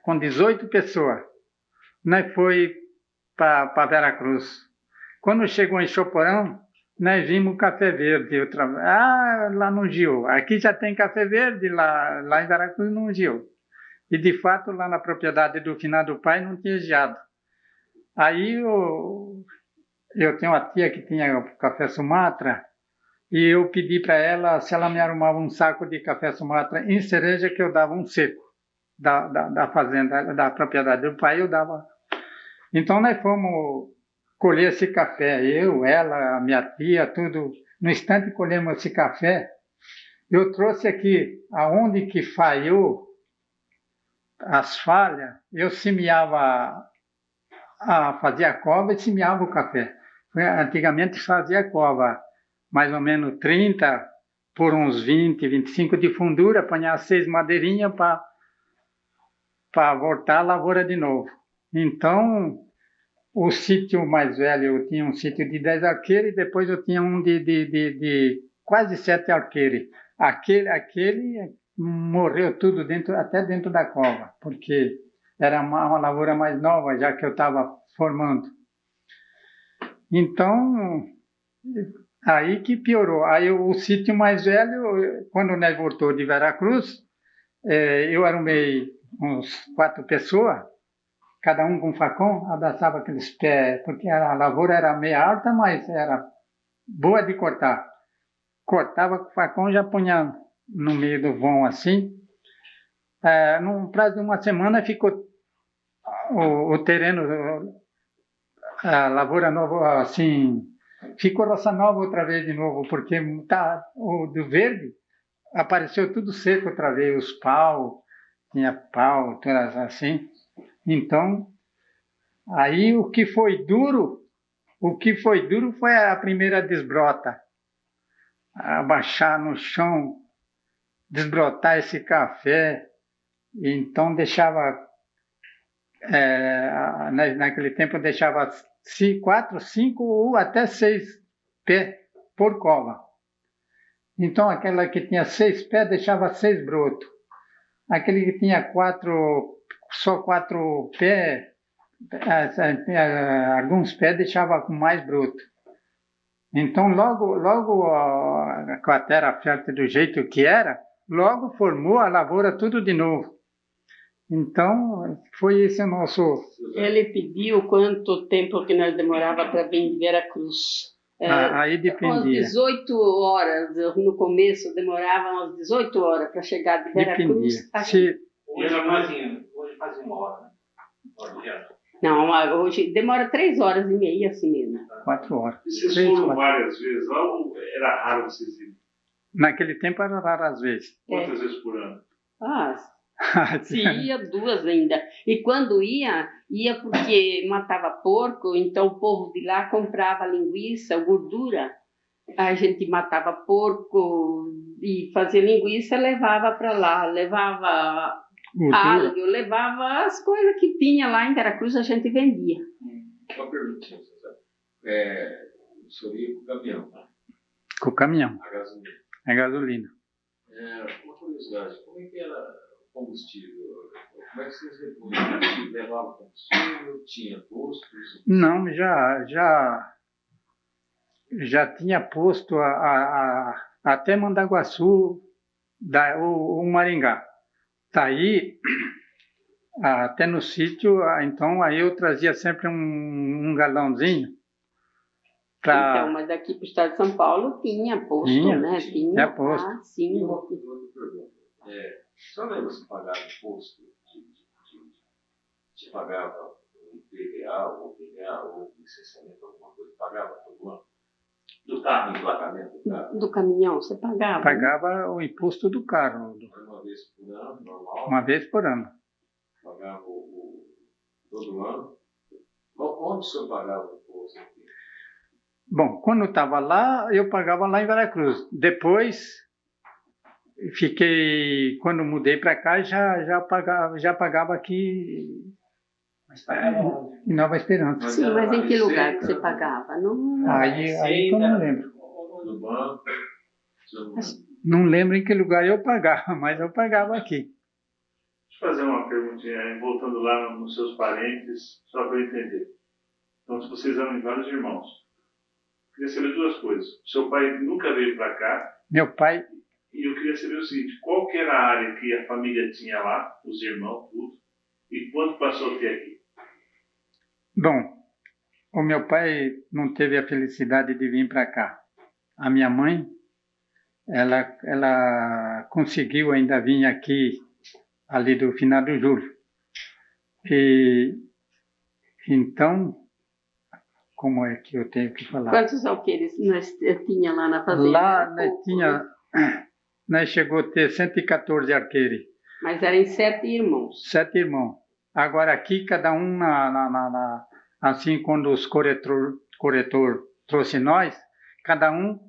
com 18 pessoas. Nós foi para Veracruz. Quando chegou em Choporão, nós vimos café verde. Lá no Gil. Aqui já tem café verde, lá em Veracruz no Gil. E de fato, lá na propriedade do finado pai não tinha geado. Aí eu tenho uma tia que tinha café Sumatra, e eu pedi para ela se ela me arrumava um saco de café Sumatra em cereja, que eu dava um seco da fazenda, da propriedade do pai, eu dava. Então nós fomos colher esse café, eu, ela, a minha tia, tudo. No instante colhemos esse café. Eu trouxe aqui, aonde que falhou as falhas, eu semeava, fazia a cova e semeava o café. Antigamente fazia a cova, mais ou menos 30 por uns 20, 25 de fundura, apanhar 6 madeirinhas para voltar a lavoura de novo. Então, o sítio mais velho, eu tinha um sítio de 10 alqueires, e depois eu tinha um de quase 7 alqueires. Aquele morreu tudo até dentro da cova, porque era uma lavoura mais nova, já que eu estava formando. Então, aí que piorou. Aí o sítio mais velho, quando nós voltou de Veracruz, eu arrumei uns 4 pessoas, cada um com um facão, abraçava aqueles pés, porque a lavoura era meio alta, mas era boa de cortar. Cortava com o facão, já punha no meio do vão assim. Num prazo de uma semana ficou o terreno, a lavoura nova, assim, ficou roça nova outra vez de novo, porque o do verde apareceu tudo seco outra vez, os pau, tinha pau, todas assim. Então, aí o que foi duro foi a primeira desbrota. Abaixar no chão, desbrotar esse café. Então deixava, naquele tempo deixava 4, 5 ou até 6 pés por cova. Então aquela que tinha 6 pés deixava 6 brotos. Aquele que tinha só 4 pés, alguns pés deixava com mais broto. Então logo com a terra fértil do jeito que era, logo formou a lavoura tudo de novo. Então, foi esse o nosso... Ele pediu quanto tempo que nós demorava para vir de Veracruz. Aí dependia. Umas 18 horas, no começo demorava umas 18 horas para chegar de Veracruz. Hoje faz 1 hora, né? Não, hoje demora 3 horas e meia, assim mesmo. 4 horas. E vocês foram várias vezes lá ou era raro vocês irem? Naquele tempo era raro às vezes. Quantas vezes por ano? Se ia 2 ainda. E quando ia porque matava porco, então o povo de lá comprava linguiça, gordura. A gente matava porco e fazia linguiça, levava para lá, levava alho, levava as coisas que tinha lá em Veracruz, a gente vendia. Uma perguntinha, o senhor ia com o caminhão, né? Com o caminhão. A gasolina. A gasolina. Uma curiosidade, como é que era o combustível? Como é que vocês repunham? Levavam combustível? Tinha postos? Não, já tinha posto até Mandaguaçu, o Maringá. Daí, até no sítio, então aí eu trazia sempre um galãozinho. Então, mas aqui para o estado de São Paulo tinha posto, né? Tinha posto. Sim. E uma pergunta. Só lembra se pagava imposto? Se pagava um IPVA ou PVA ou licenciamento, alguma coisa, pagava todo ano? Do carro, emplacamento do carro? Do caminhão, você pagava? Pagava o imposto do carro. Uma vez por ano, normal? Uma vez por ano. Pagava todo ano? Onde o senhor pagava o imposto aqui? Bom, quando eu estava lá, eu pagava lá em Veracruz. Depois, quando mudei para cá, já pagava aqui em Nova Esperança. Sim, mas em que lugar que você pagava? Aí eu não lembro. No banco? Não lembro em que lugar eu pagava, mas eu pagava aqui. Deixa eu fazer uma perguntinha, voltando lá nos seus parentes, só para eu entender. Então, se vocês eram vários irmãos, eu queria saber 2 coisas. Seu pai nunca veio para cá. Meu pai... E eu queria saber o seguinte, qual que era a área que a família tinha lá, os irmãos, tudo, e quando passou a ter aqui? Bom, o meu pai não teve a felicidade de vir para cá. A minha mãe, ela conseguiu ainda vir aqui, ali do final de julho. E então, como é que eu tenho que falar? Quantos alqueires nós tinha lá na fazenda? Lá nós chegou a ter 114 alqueires. Mas eram 7 irmãos. 7 irmãos. Agora aqui, cada um, assim, quando os corretor trouxe nós, cada um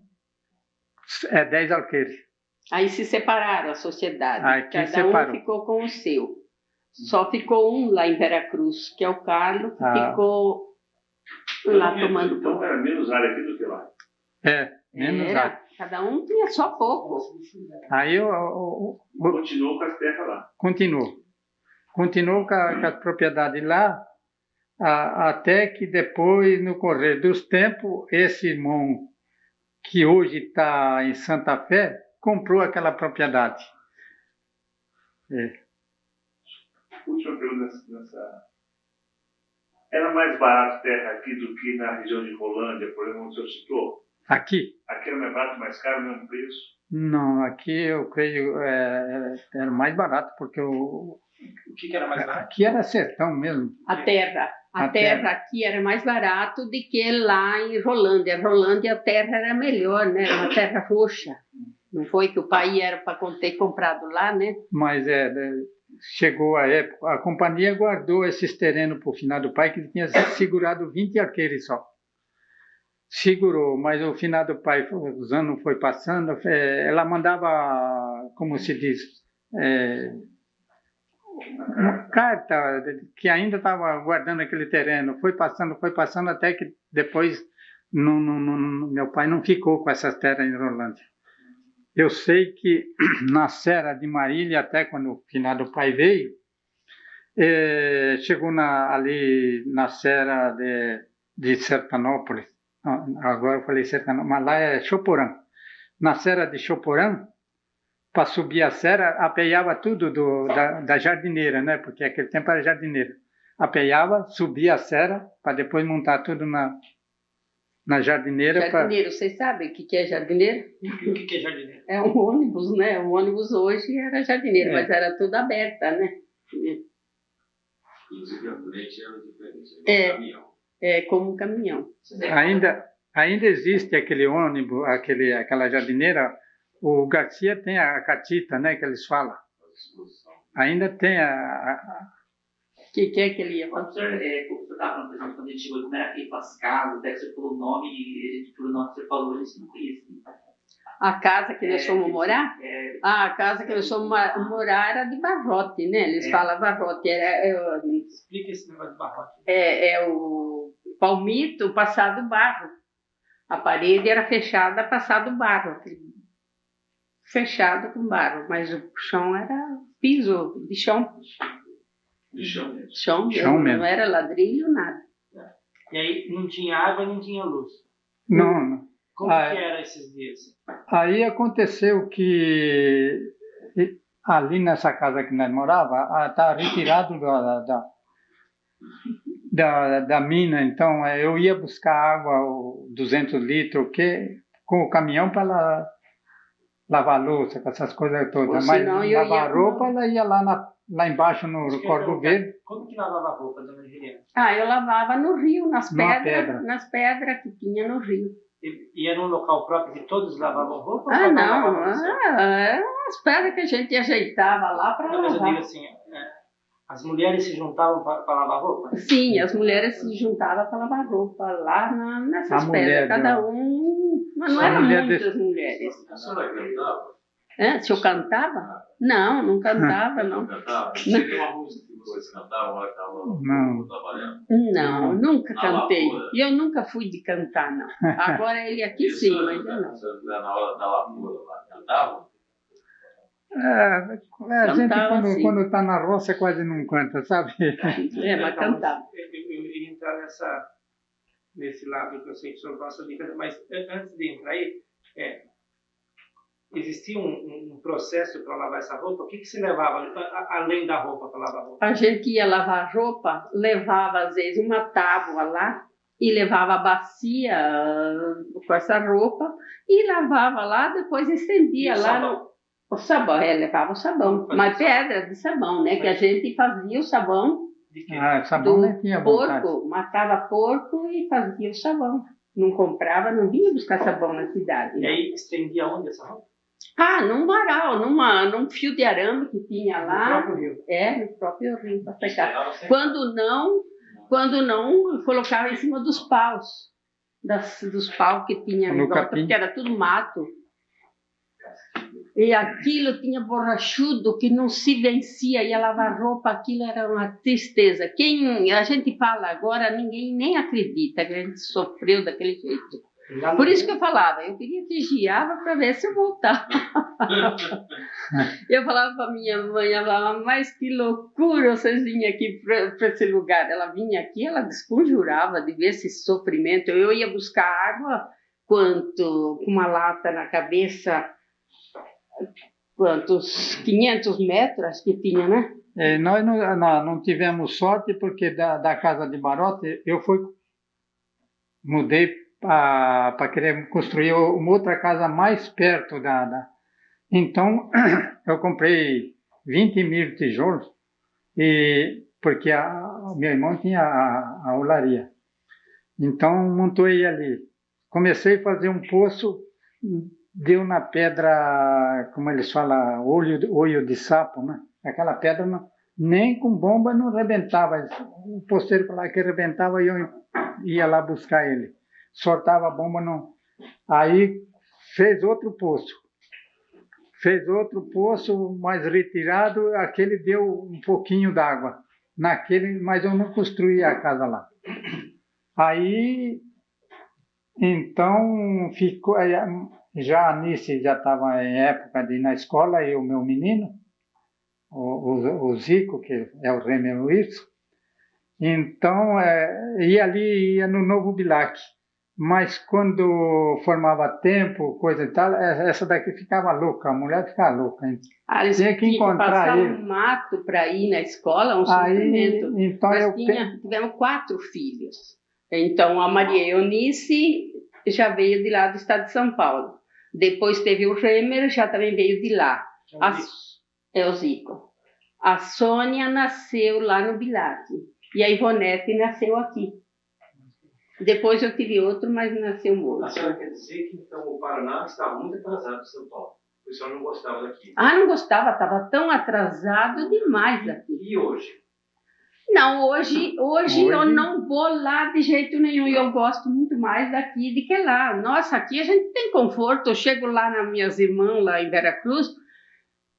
10 alqueires. Aí se separaram a sociedade. Aqui cada separou. Um ficou com o seu. Só ficou um lá em Veracruz, que é o Carlos, que ficou lá tomando Então era menos área aqui do que lá. Menos área. Cada um tinha só pouco. Aí continuou com as terras lá. Continuou. continuou com as propriedades lá, até que depois, no correr dos tempos, esse irmão, que hoje está em Santa Fé, comprou aquela propriedade. Última pergunta nessa... Era mais barato terra aqui do que na região de Rolândia, por exemplo, onde o senhor citou? Aqui? Aqui era mais barato, mais caro, mesmo preço? Não, aqui eu creio era mais barato, porque O que era mais barato? aqui era sertão mesmo. A terra aqui era mais barato do que lá em Rolândia. Rolândia a terra era melhor, né? Era uma terra roxa. Não foi que o pai era para ter comprado lá, né? Mas chegou a época, a companhia guardou esses terrenos para o finado pai, que ele tinha segurado 20 arqueiros só. Segurou, mas o finado pai, os anos foi passando, ela mandava, como se diz, uma carta que ainda estava guardando aquele terreno. Foi passando até que depois meu pai não ficou com essas terras em Rolândia. Eu sei que na Serra de Marília, até quando o finado pai veio, chegou ali na Serra de Sertanópolis. Agora eu falei Sertanópolis, mas lá é Choporã. Na Serra de Choporã, para subir a serra, apeava tudo da jardineira, né? Porque aquele tempo era jardineira. Apeava, subia a serra, para depois montar tudo na jardineira. Jardineiro, vocês sabem o que é jardineiro? O que é jardineiro? É um ônibus, né? O ônibus hoje era jardineiro, mas era tudo aberta, né? Inclusive a frente era diferente, caminhão. Como um caminhão. Ainda existe aquele ônibus, aquela jardineira. O Garcia tem a catita, né, que eles falam. Ainda tem O que é que ele ia falar? O senhor estava falando, por exemplo, quando ele chegou, como era feito as casas, até que você falou o nome, e pelo nome que você falou, a gente não conhecia. A casa que nós fomos morar? A casa que nós fomos morar era de barrote, né? Eles falam barrote. Explica esse negócio de barrote. O palmito passado barro. A parede era fechada, passado barro. Fechado com barro, mas o chão era piso de chão. Chão mesmo, não era ladrilho, nada. E aí não tinha água, não tinha luz. Não. Como que era esses dias? Aí aconteceu que ali nessa casa que nós morava, está retirado da mina, então eu ia buscar água, 200 litros, com o caminhão para lavar louça, com essas coisas todas. Mas lavar roupa, ela ia lá embaixo no Corvo Verde. Como que lavava a roupa, dona Juliana? Eu lavava no rio, nas pedras que tinha no rio. E era um local próprio que todos lavavam roupa? Não, as pedras que a gente ajeitava lá para lavar. Mas eu digo assim, as mulheres se juntavam para lavar roupa? Sim, as mulheres se juntavam para lavar roupa lá nessas pedras, cada um, mas não eram muitas mulheres. A senhora cantava? Se eu cantava? Não cantava, não. Não cantava? Você tem uma música que vocês cantavam lá que estavam trabalhando? Não, nunca cantei. E eu nunca fui de cantar, não. Agora ele aqui sim, mas eu não. Na hora da lavoura lá, cantavam? A gente quando está na roça quase não canta, sabe? Mas cantava. Eu iria entrar nesse lado que eu sei que o senhor gosta de cantar, mas antes de entrar aí, existia um processo para lavar essa roupa? O que se levava além da roupa para lavar a roupa? A gente ia lavar roupa, levava às vezes uma tábua lá e levava a bacia com essa roupa e lavava lá, depois estendia lá o sabão. Levava o sabão, mas pedra de sabão, né? Que a gente fazia o sabão sabão não tinha porco, matava porco e fazia o sabão. Não comprava, não vinha buscar sabão na cidade. E aí estendia onde essa roupa? Num varal, num fio de arame que tinha lá. No próprio rio? No próprio rio, para secar. Quando não, colocava em cima dos paus. Dos paus que tinha em volta, porque era tudo mato. E aquilo tinha borrachudo que não se vencia, ia lavar roupa, aquilo era uma tristeza. A gente fala agora, ninguém nem acredita que a gente sofreu daquele jeito. Por isso que eu falava, eu queria que giava para ver se eu voltava. Eu falava para minha mãe, ela falava, mas que loucura vocês vinham aqui para esse lugar. Ela vinha aqui, ela desconjurava de ver esse sofrimento. Eu ia buscar água, com uma lata na cabeça, quantos? 500 metros que tinha, né? Nós não tivemos sorte porque da casa de Barote eu mudei para querer construir uma outra casa mais perto Então, eu comprei 20 mil tijolos, porque meu irmão tinha a olaria. Então, montei ali. Comecei a fazer um poço, deu na pedra, como eles falam, olho de sapo, né? Aquela pedra, nem com bomba não rebentava. O posteiro falava que rebentava e eu ia lá buscar ele. Soltava a bomba, não. Aí fez outro poço. Mais retirado, aquele deu um pouquinho d'água. Mas eu não construí a casa lá. Aí, então, ficou. Já a Nice já estava em época de ir na escola, e o meu menino, o Zico, que é o Remer Luiz. Então, ia no Novo Bilac. Mas quando formava tempo, coisa e tal, essa daqui ficava louca, a mulher ficava louca. Eles tinha que encontrar passar ele. Um mato para ir na escola, um sofrimento. Então Tivemos 4 filhos. Então, a Maria Eunice já veio de lá do estado de São Paulo. Depois teve o Remer, já também veio de lá. É o Zico. A Sônia nasceu lá no Bilac. E a Ivonete nasceu aqui. Depois eu tive outro, mas nasceu um outro. A senhora quer dizer que então o Paraná estava muito atrasado de São Paulo? O senhor não gostava daqui? Não gostava, estava tão atrasado demais aqui. E hoje? Não, hoje eu não vou lá de jeito nenhum. Eu gosto muito mais daqui do que lá. Nossa, aqui a gente tem conforto. Eu chego lá nas minhas irmãs, lá em Veracruz,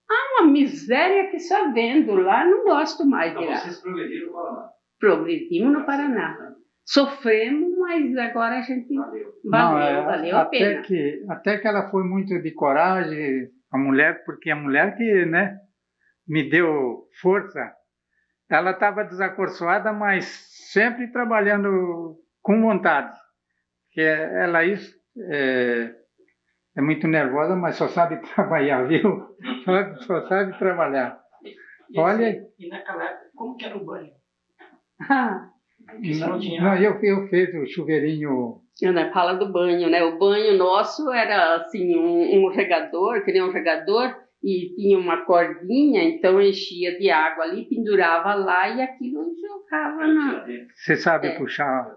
uma miséria que só vendo lá. Não gosto mais de lá. Então vocês progrediram no Paraná? Progredimos no Paraná. Sofremos, mas agora a gente valeu a pena. Até que ela foi muito de coragem, a mulher, porque a mulher que, né, me deu força. Ela estava desacorçoada, mas sempre trabalhando com vontade. Que ela é muito nervosa, mas só sabe trabalhar, viu? Só sabe trabalhar. E naquela época, como que era o banho? Eu fiz o chuveirinho. Fala do banho, né? O banho nosso era assim, um regador, que nem um regador, e tinha uma cordinha, então enchia de água ali, pendurava lá e aquilo jogava na... Você sabe puxar,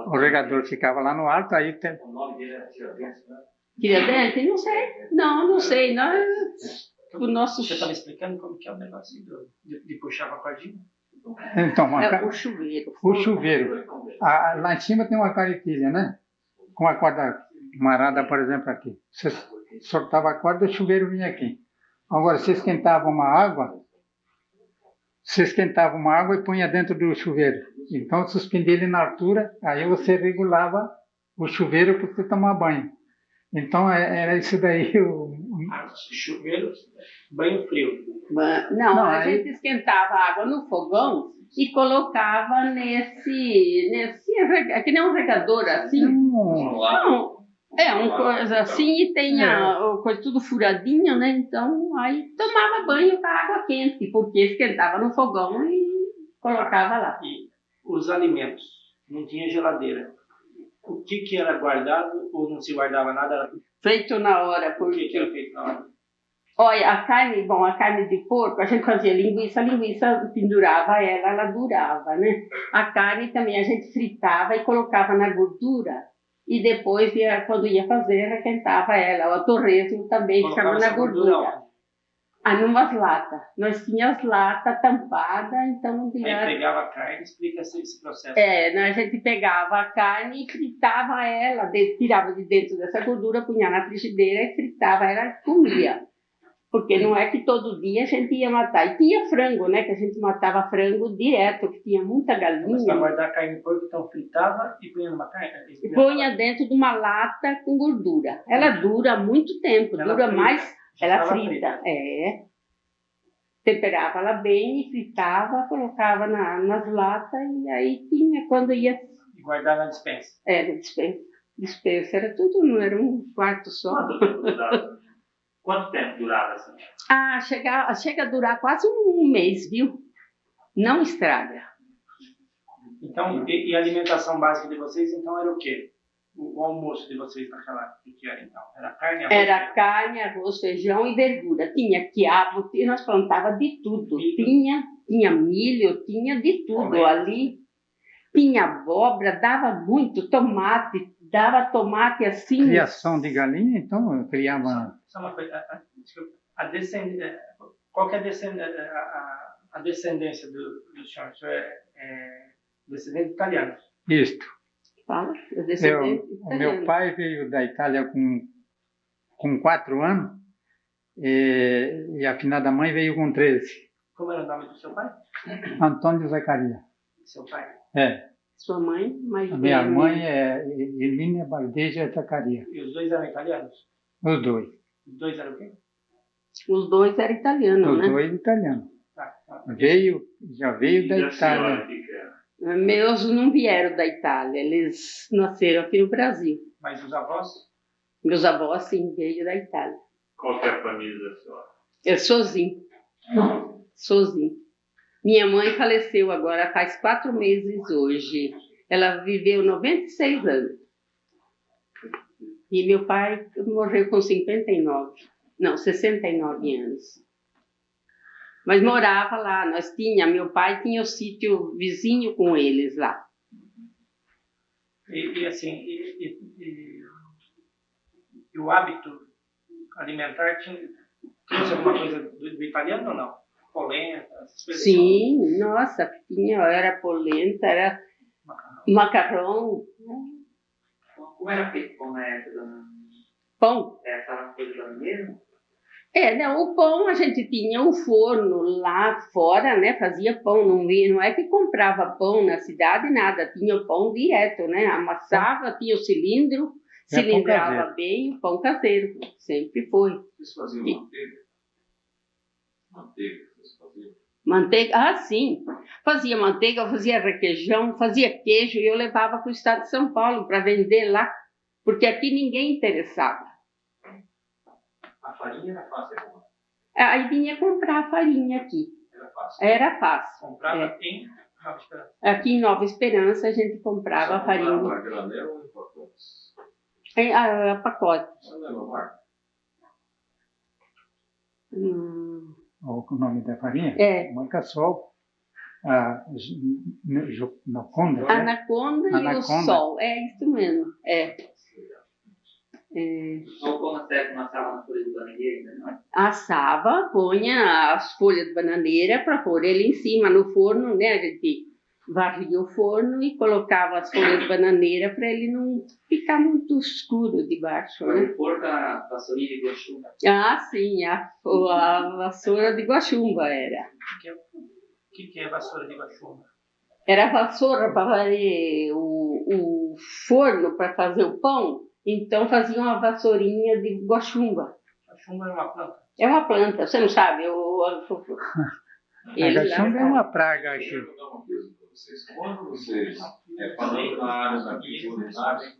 o regador ficava lá no alto, aí tem... O nome dele era Tiradentes, né? Tiradentes? Não sei. Não sei. Você estava explicando como que é o negócio de puxar com a cordinha? Então, o chuveiro. O chuveiro. Lá em cima tem uma caretilha, né? Com a corda marada, por exemplo, aqui. Você soltava a corda, o chuveiro vinha aqui. Agora, você esquentava uma água e punha dentro do chuveiro. Então, suspendia ele na altura, aí você regulava o chuveiro para você tomar banho. Então, era isso daí. Chuveiro, banho frio. A gente esquentava a água no fogão e colocava nesse que nem um regador assim. Uma coisa assim, e tem a coisa tudo furadinho, né? Então, aí tomava banho com a água quente, porque esquentava no fogão e colocava lá. E os alimentos, não tinha geladeira. O que era guardado ou não se guardava nada? Feito na hora. O que era feito na hora? Olha, a carne de porco, a gente fazia linguiça, a linguiça pendurava ela durava, né? A carne também a gente fritava e colocava na gordura. E depois, quando ia fazer, requentava ela. O torresmo também ficava na gordura. Numas latas. Nós tínhamos latas tampadas, então... Aí pegava a carne, explica esse processo. A gente pegava a carne e fritava ela, tirava de dentro dessa gordura, punha na frigideira e fritava ela e comia. Porque não é que todo dia a gente ia matar. E tinha frango, né? Que a gente matava frango direto, que tinha muita Mas galinha. para guardar carne de porco, então fritava e punha numa carne? E põe dentro de uma lata com gordura. Ela dura muito tempo, Ela dura frita, mais. já Ela estava frita, frita. é. Temperava ela bem e fritava, colocava nas latas e aí tinha quando ia. E guardar na despensa. Era dispensa, era tudo, não era um quarto só. Quanto tempo durava assim? Ah, chega a durar quase um mês, viu? Não estraga. Então, e a alimentação básica de vocês, então, era o quê? O almoço de vocês naquela época, o que era então? Era carne, arroz? Era carne, arroz, feijão e verdura. Tinha quiabo, nós plantava de tudo. Milho. Tinha milho, tinha de tudo Colete. ali. Tinha abóbora, dava muito, dava tomate assim. Criação de galinha, então eu criava. Só uma coisa, qual que é a descendência do senhor? O senhor é descendente italiano? Isto. Fala, eu descendente O italiano. meu pai veio da Itália com 4 anos e a finada mãe veio com 13. Como era o nome do seu pai? Antônio Zacaria. Seu pai. É. Sua mãe, mas A minha mãe é Emília Baldeja Zacaria. E os dois eram italianos? Os dois. Os dois eram o quê? Os dois eram italianos, Os né? dois italianos. Tá. Já veio da E a senhora, Itália. o que era? Meus não vieram da Itália, eles nasceram aqui no Brasil. Mas os avós? Meus avós, sim, veio da Itália. Qual que é a família da senhora? Eu sozinho. Sozinho. Minha mãe faleceu agora faz 4 meses hoje. Ela viveu 96 anos. E meu pai morreu com 69 anos. Mas morava lá, meu pai tinha o sítio vizinho com eles lá. E assim, e o hábito alimentar trouxe alguma coisa do italiano ou não? Polenta, essas coisas? Sim, nossa, era polenta, era macarrão. Como era feito pão na época? Pão. Essa era uma coisa brasileira? O pão a gente tinha um forno lá fora, né? Fazia pão, não é que comprava pão na cidade, nada, tinha o pão direto, né? Amassava, tinha o cilindro, cilindrava bem, o pão caseiro, sempre foi. Vocês faziam manteiga? Manteiga, vocês faziam? Manteiga, sim. Fazia manteiga, fazia requeijão, fazia queijo e eu levava para o estado de São Paulo para vender lá, porque aqui ninguém interessava. A farinha era fácil, irmão? Aí vinha comprar a farinha aqui. Era fácil. Era fácil. Comprava em Nova Esperança. Aqui em Nova Esperança a gente comprava a farinha. Comprava a granel ou em pacotes? A pacote. Você lembra a marca? O nome da farinha? É. Marca Sol. Anaconda. Anaconda e o Sol. É isso mesmo. Só o pão na terra não assava na folha de bananeira ainda, não? Assava, punha as folhas de bananeira para pôr ele em cima no forno, né? A gente varria o forno e colocava as folhas de bananeira para ele não ficar muito escuro debaixo, né? O porco, a vassourinha de guaxumba. Ah, sim, a vassoura de guaxumba era. O que é vassoura de guaxumba? Era a vassoura para fazer o forno para fazer o pão, então fazia uma vassourinha de guaxumba. Guaxumba é uma planta? É uma planta, você não sabe? A guaxumba é uma praga aqui. Eu vou dar uma coisa para vocês. Quando vocês falando na área da culinária,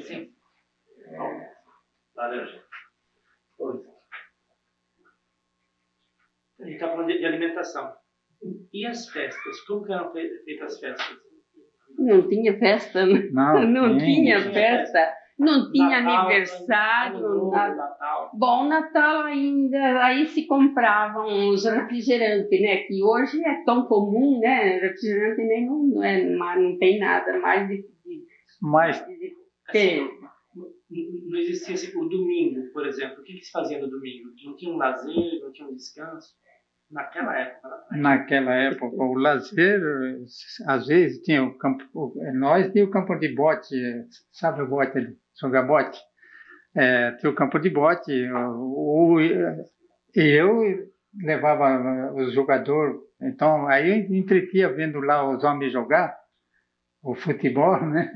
Sim. laranja. A gente está falando de alimentação. E as festas? Como que eram feitas as festas? Não tinha festa, né? Não tinha festa, não tinha Natal, aniversário, Ano Novo, nada. Natal. Bom, Natal ainda, aí se compravam os refrigerantes, né? Que hoje é tão comum, né? Refrigerante nem não tem nada mais de Mas Assim, não existia assim, o domingo, por exemplo. O que se fazia no domingo? Não tinha um lazer, não tinha um descanso? Naquela época. naquela época o lazer, às vezes tinha o campo, nós tinha o campo de bote, sabe o bote ali, jogar bote? tinha o campo de bote, e eu levava os jogadores, então aí eu entretia vendo lá os homens jogar o futebol, né?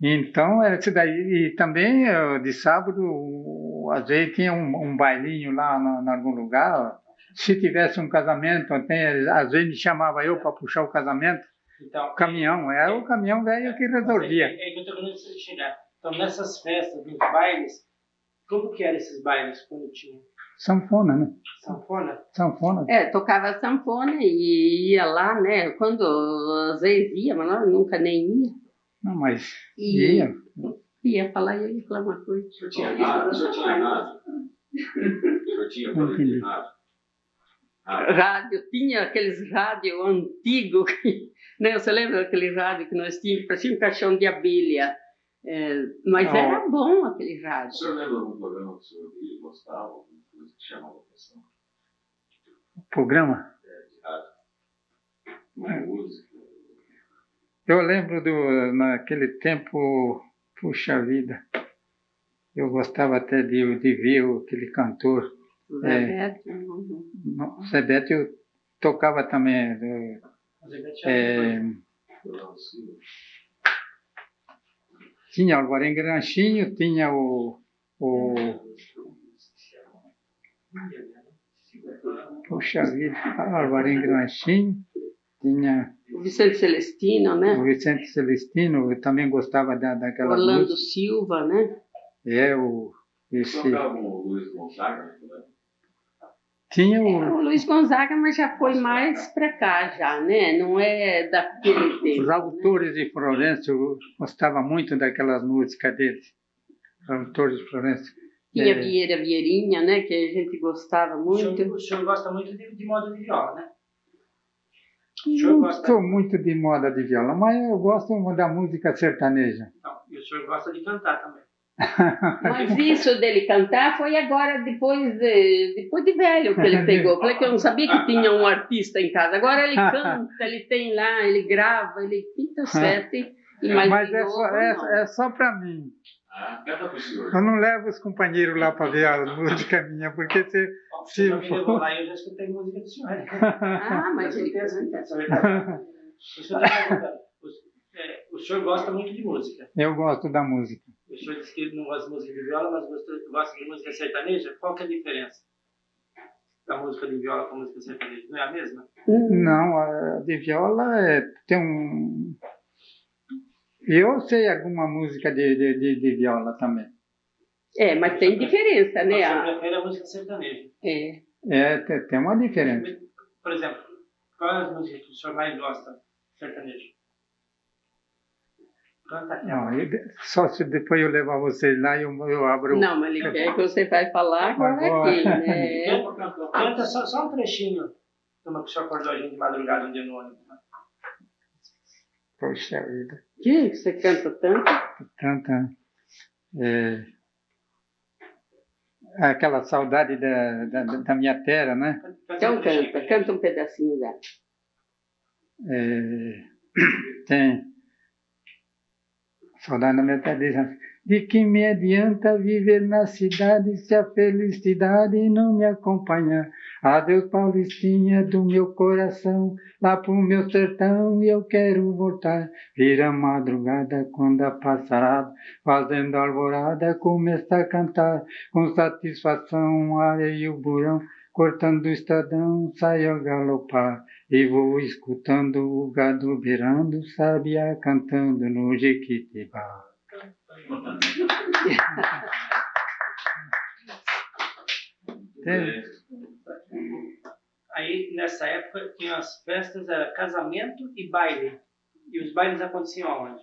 Então era isso daí. E também de sábado, às vezes tinha um bailinho lá em algum lugar. Se tivesse um casamento, às vezes me chamava eu para puxar o casamento. Então, O caminhão, era o caminhão velho que resolvia. É que eu estou querendo chegar. Então, nessas festas, nos bailes, como que eram esses bailes quando tinha? Sanfona, né? Sanfona? Sanfona. Tocava sanfona e ia lá, né? Quando às vezes ia, mas nós nunca nem ia. Não, mas ia falar e eu ia falar uma coisa. O senhor tinha rádio? O senhor tinha aparelho de rádio? Rádio, tinha aqueles rádios antigos, né? Você lembra daquele rádio que nós tínhamos? Parecia um caixão de abelha. Mas era bom aquele rádio. O senhor lembra de algum programa que o senhor gostava, alguma coisa que chamava a atenção? Programa? De rádio. Uma música. Eu lembro naquele tempo, puxa vida, eu gostava até de ver aquele cantor. Zé Beto eu tocava também. Tinha o Alvarenga Ranchinho, tinha puxa vida, Alvarenga Ranchinho, tinha o Vicente Celestino, né? O Vicente Celestino, eu também gostava daquela Orlando música. Silva, né? Tocava o Luiz Gonzaga, né? Tinha o Luiz Gonzaga, mas já foi mais para cá já, né? Não é daquele tempo. Os autores de Florencio, eu gostava muito daquelas músicas deles. Os autores de Florencio. Tinha Vieirinha, né? Que a gente gostava muito. O senhor gosta muito de moda de viola, né? Não sou muito de moda de viola, mas eu gosto da música sertaneja. Não, e o senhor gosta de cantar também. Mas isso dele cantar foi agora, depois de velho que ele pegou. Falei que eu não sabia que tinha um artista em casa. Agora ele canta, ele tem lá, ele grava, ele pinta o set. Mas é só para mim. Canta pro senhor. Eu não levo os companheiros lá para ver a música minha, porque se eu levou lá, eu já escutei música do senhor. Mas ele canta. O senhor gosta muito de música. Eu gosto da música. O senhor disse que não gosta de música de viola, mas gosta de música sertaneja. Qual que é a diferença da música de viola com a música sertaneja? Não é a mesma? Não, a de viola tem um... Eu sei alguma música de viola também. Mas tem diferença, né? Você prefere a música sertaneja? Tem uma diferença. Por exemplo, qual é a música que o senhor mais gosta sertaneja? Não, só se depois eu levar vocês lá e eu abro... Não, mas ele quer que você vai falar agora aqui, né? Canta só um trechinho de uma que o senhor acordou a gente de madrugada um dia no ônibus. Poxa vida. Que você canta tanto? Canta... aquela saudade da minha terra, né? Então canta um pedacinho dela. Tem... Saudade da minha terra diz assim: de que me adianta viver na cidade se a felicidade não me acompanhar? Adeus, Paulistinha do meu coração, lá pro meu sertão eu quero voltar. Vira madrugada quando a passarada, fazendo alvorada, começa a cantar. Com satisfação, areia o burão, cortando o estradão, saio a galopar. E vou escutando o gado beirando, sabiá cantando no Jequitibá. Aí, nessa época, tinha as festas, era casamento e baile. E os bailes aconteciam aonde?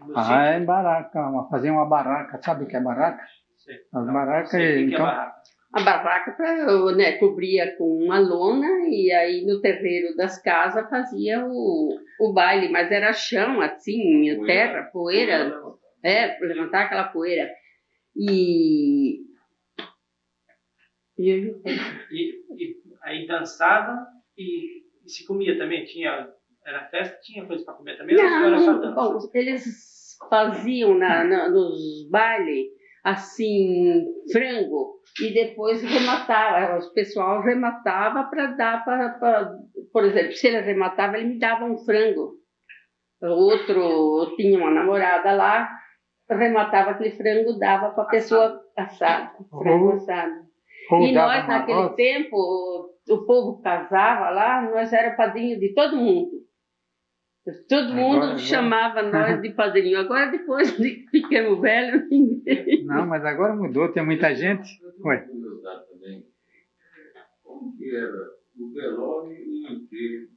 Em barraca, fazia uma barraca, sabe o que é barraca? Sei. As barracas, então... A barraca cobria com uma lona e aí no terreiro das casas fazia o baile, mas era chão, assim, terra, poeira, levantar aquela poeira. E aí dançava e se comia também? Era festa, tinha coisa para comer também? Não, eles faziam nos bailes assim, frango, e depois rematava, o pessoal rematava para dar por exemplo, se ele arrematava, ele me dava um frango. Outro tinha uma namorada lá, arrematava aquele frango, dava para a pessoa assado, frango assado. E nós, naquele tempo, o povo casava lá, nós era padrinho de todo mundo. Todo mundo agora. Chamava nós de padrinho. Agora, depois de ficamos velhos, ninguém. Não, mas agora mudou, tem muita gente. Ué. Também, como que era o velório e o enterro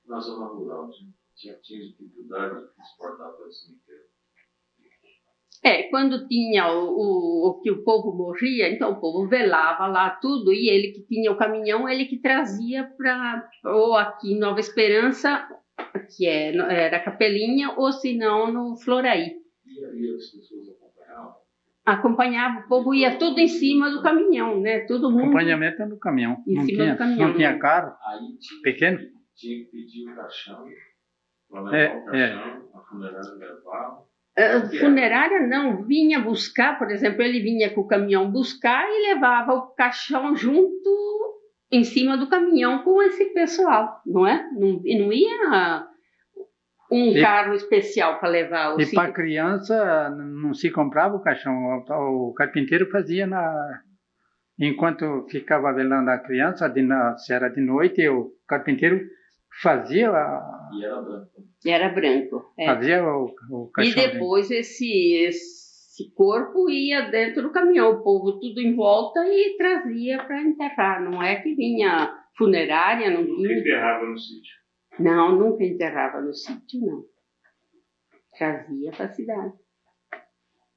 na zona rural? Tinha dificuldade de transportar para o cemitério? Quando tinha o que o povo morria, então o povo velava lá tudo, e ele que tinha o caminhão, ele que trazia para, ou aqui em Nova Esperança, que era Capelinha, ou se não no Floraí. E aí as pessoas acompanhavam? Acompanhava, o povo ia tudo em cima do caminhão, né? Todo mundo. Acompanhamento no caminhão. Em cima do caminhão. Não tinha carro aí pequeno? Tinha que pedir o caixão, para levar o caixão, a funerária levava. Funerária não, vinha buscar, por exemplo, ele vinha com o caminhão buscar e levava o caixão junto em cima do caminhão com esse pessoal, não é? E não ia carro especial para levar o. E para criança não se comprava o caixão, o carpinteiro fazia enquanto ficava velando a criança, se era de noite, o carpinteiro fazia E era branco. Era branco. Fazia o caixão. E depois esse corpo ia dentro do caminhão, o povo tudo em volta e trazia para enterrar. Não é que vinha funerária, não Nunca vinha. enterrava no sítio. Não, nunca enterrava no sítio, não. Trazia para a cidade.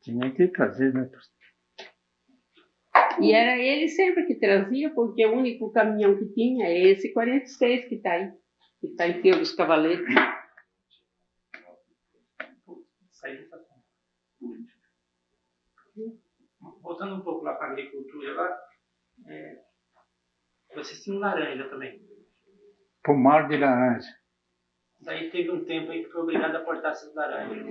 Tinha que trazer, né? E era ele sempre que trazia, porque o único caminhão que tinha é esse 46 que está aí, que está em Feira dos Cavaleiros. Voltando um pouco lá para a agricultura, lá, vocês tinham laranja também. Pomar de laranja. Daí teve um tempo aí que foi obrigado a cortar essas laranjas.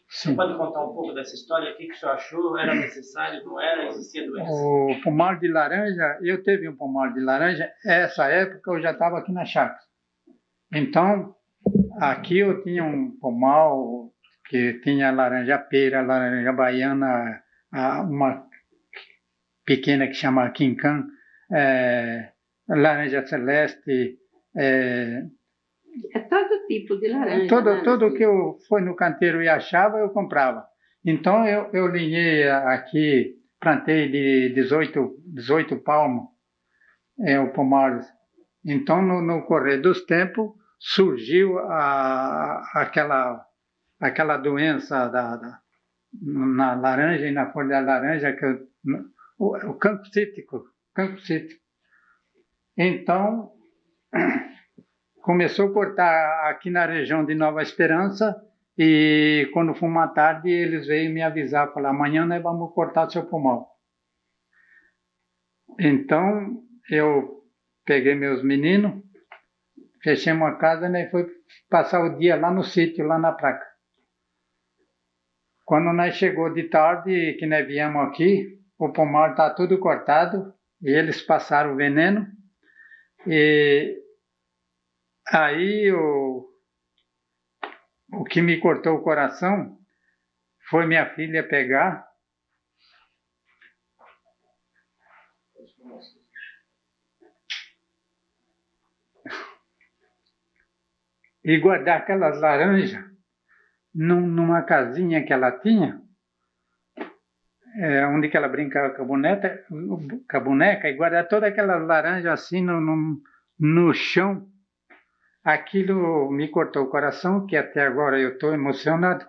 Sim. Você pode contar um pouco dessa história? O que o senhor achou? Era necessário? Não era? Existia doença? O pomar de laranja, eu teve um pomar de laranja, essa época eu já estava aqui na chácara. Então, aqui eu tinha um pomar que tinha laranja pera, laranja baiana, uma pequena que chama quincan, laranja celeste, todo tipo de laranja. Tudo que eu fui no canteiro e achava, eu comprava. Então, eu linhei aqui, plantei de 18 palmos, o pomar. Então, no correr dos tempos, surgiu aquela doença na laranja e na folha da laranja, o cancro cítrico. Então, começou a cortar aqui na região de Nova Esperança, e quando foi uma tarde, eles veio me avisar, falaram, amanhã nós vamos cortar seu pulmão. Então, eu peguei meus meninos, fechamos a casa e nós fomos passar o dia lá no sítio, lá na praça. Quando nós chegou de tarde, que nós viemos aqui, o pomar está tudo cortado, e eles passaram o veneno, e aí o que me cortou o coração foi minha filha pegar e guardar aquelas laranjas numa casinha que ela tinha, onde que ela brincava com a boneca, e guardar todas aquelas laranjas assim no chão. Aquilo me cortou o coração, que até agora eu estou emocionado.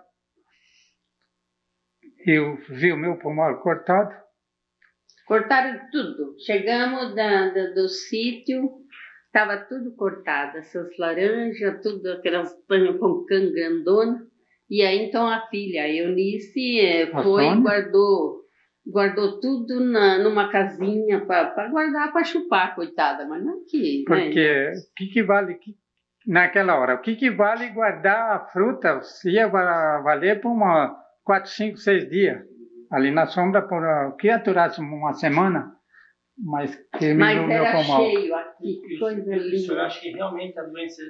Eu vi o meu pulmão cortado. Cortaram tudo. Chegamos do sítio, estava tudo cortado. Essas laranjas, tudo aquelas panhas com cana grandona. E aí então a filha, a Eunice, foi e guardou tudo numa casinha para guardar, para chupar, coitada. Mas não que... Porque o que vale... Naquela hora, o que vale guardar a fruta? Ia valer por 4, 5, 6 dias. ali na sombra, que aturasse uma semana, mas terminou o meu era pomar. cheio aqui, que coisa O senhor linda. acha que realmente a doença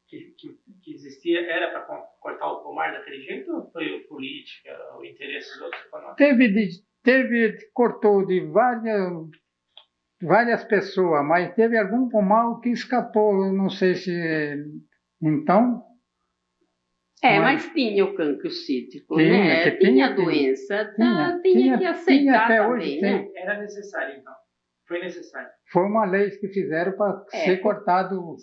que existia era para cortar o pomar daquele jeito, ou foi política, ou interesses outros econômicos? Cortou de várias pessoas, mas teve algum pomar que escapou, eu não sei se... Então... Mas tinha o cancro cítrico, né? Tinha doença, tinha que aceitar até também, hoje, né? Era necessário, então. Foi necessário. Foi uma lei que fizeram para ser cortado.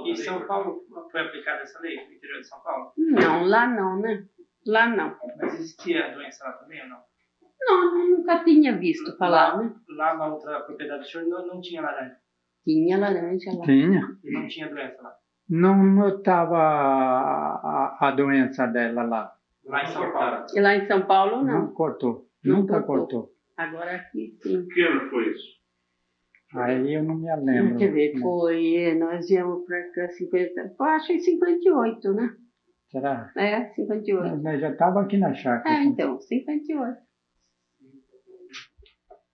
Em São Paulo foi aplicada essa lei, no interior de São Paulo? Não, lá não, né? Lá não. Mas existia a doença lá também ou não? Não, eu nunca tinha visto falar, né? Lá na outra propriedade do senhor não tinha laranja? Tinha laranja lá. Tinha. E não tinha doença lá? Não notava a doença dela lá. Lá em São Paulo? E lá em São Paulo, não. Não cortou. Não Nunca cortou. cortou. Agora aqui, sim. Que ano foi isso? Aí eu não me lembro. Quer ver, nós viemos para cá 50, eu acho que 58, né? Será? 58. Eu já estava aqui na chácara. Então, 58.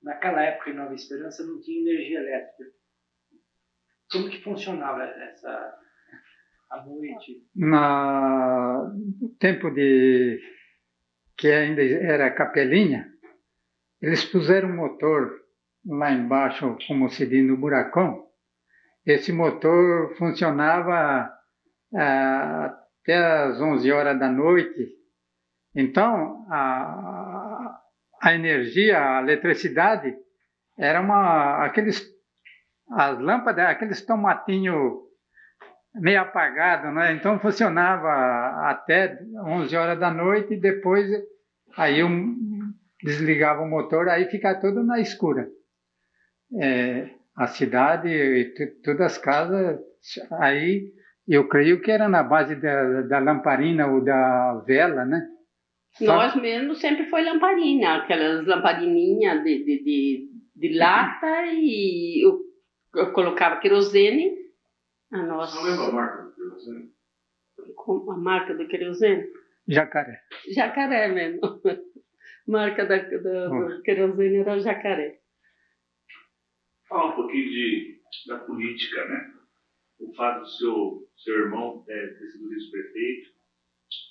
Naquela época, em Nova Esperança, não tinha energia elétrica. Como que funcionava a noite? No tempo que ainda era capelinha, eles puseram um motor lá embaixo, como se diz, no buracão. Esse motor funcionava até as 11 horas da noite. Então, a energia, a eletricidade, era as lâmpadas, aqueles tomatinhos meio apagados, né? Então funcionava até 11 horas da noite e depois aí eu desligava o motor, aí ficava tudo na escura. A cidade e todas as casas, aí eu creio que era na base da lamparina ou da vela, né? Nós mesmo sempre foi lamparina, aquelas lamparininhas de lata e eu colocava querosene. A nossa... Você lembra a marca do querosene? A marca do querosene? Jacaré. Jacaré mesmo. Marca do querosene era Jacaré. Fala um pouquinho da política, né? O fato do seu irmão ter sido vice-prefeito,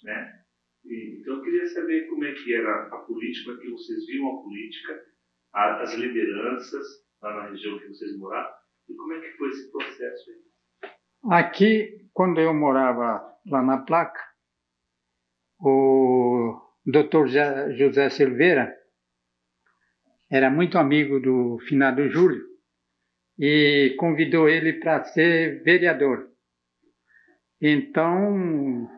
né? Então eu queria saber como é que era a política, como é que vocês viam a política, as lideranças lá na região que vocês moravam, e como é que foi esse processo aí? Aqui, quando eu morava lá na Placa, o Dr. José Silveira era muito amigo do finado Júlio e convidou ele para ser vereador. Então,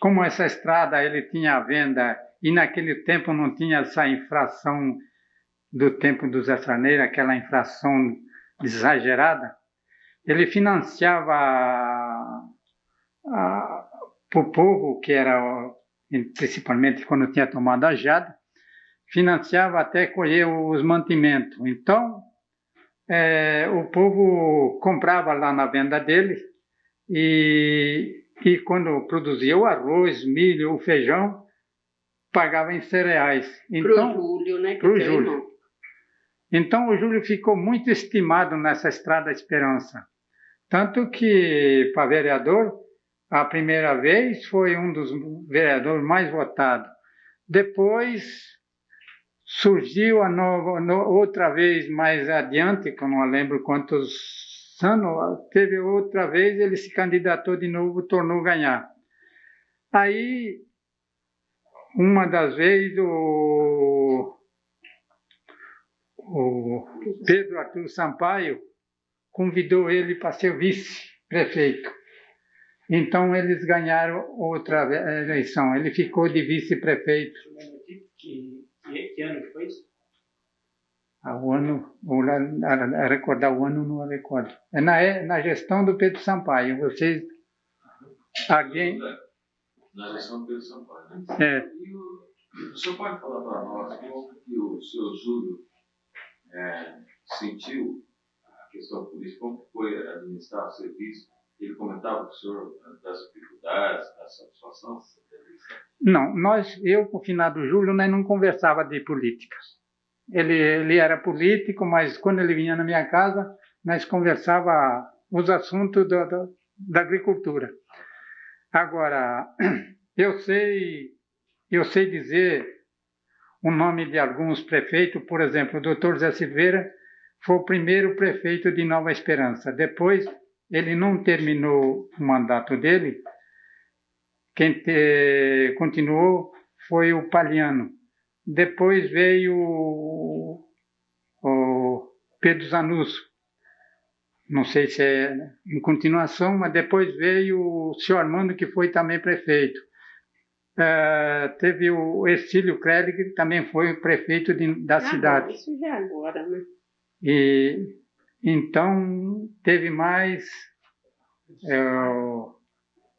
como essa estrada ele tinha a venda e naquele tempo não tinha essa infração do tempo dos Estraneiros, aquela infração exagerada, ele financiava para o povo, que era principalmente quando tinha tomado a geada, financiava até colher os mantimentos. Então, o povo comprava lá na venda dele e quando produzia o arroz, milho, o feijão, pagava em cereais. Então, para o Júlio, né? Para o Júlio. Então, o Júlio ficou muito estimado nessa Estrada Esperança. Tanto que, para vereador, a primeira vez foi um dos vereadores mais votados. Depois surgiu outra vez mais adiante, que eu não lembro quantos anos, teve outra vez, ele se candidatou de novo, tornou ganhar. Aí, uma das vezes, o Pedro Arthur Sampaio convidou ele para ser vice-prefeito. Então, eles ganharam outra eleição. Ele ficou de vice-prefeito. Que ano que foi isso? O ano, a recordar o ano, não recordo. É na gestão do Pedro Sampaio. Vocês... Alguém... Na gestão do Pedro Sampaio, né? É. O senhor pode falar para nós como que o senhor Júlio sentiu a questão política, como foi administrar o serviço Ele comentava com o senhor das dificuldades, da satisfação? Não, eu com o finado Júlio, nós não conversava de política. Ele era político, mas quando ele vinha na minha casa, nós conversava os assuntos da agricultura. Agora, eu sei dizer o nome de alguns prefeitos, por exemplo, o doutor Zé Silveira foi o primeiro prefeito de Nova Esperança. Depois, ele não terminou o mandato dele. Quem continuou foi o Paliano. Depois veio o Pedro Zanusso. Não sei se é em continuação, mas depois veio o senhor Armando, que foi também prefeito. Teve o Ercílio Krelig, que também foi prefeito da cidade. Isso já é agora, né? E então teve mais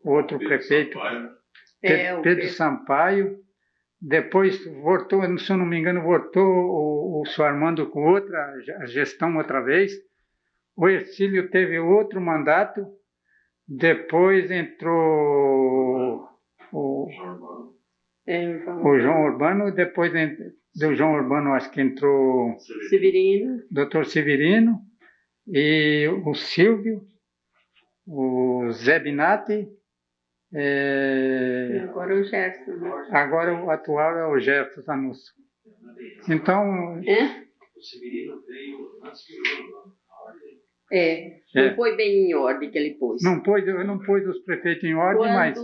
outro prefeito, Pedro Sampaio. Depois voltou, se eu não me engano, voltou o senhor Armando com outra gestão outra vez. O Ercílio teve outro mandato. Depois entrou o João Urbano. Depois do João Urbano, acho que entrou Severino. Dr. Severino, e o Silvio, o Zé Binatti. Agora o Gerson. Né? Agora o atual é o Gerson Zanusso. Então. O Severino veio antes do não foi bem em ordem que ele pôs. Não pôs os prefeitos em ordem, mas...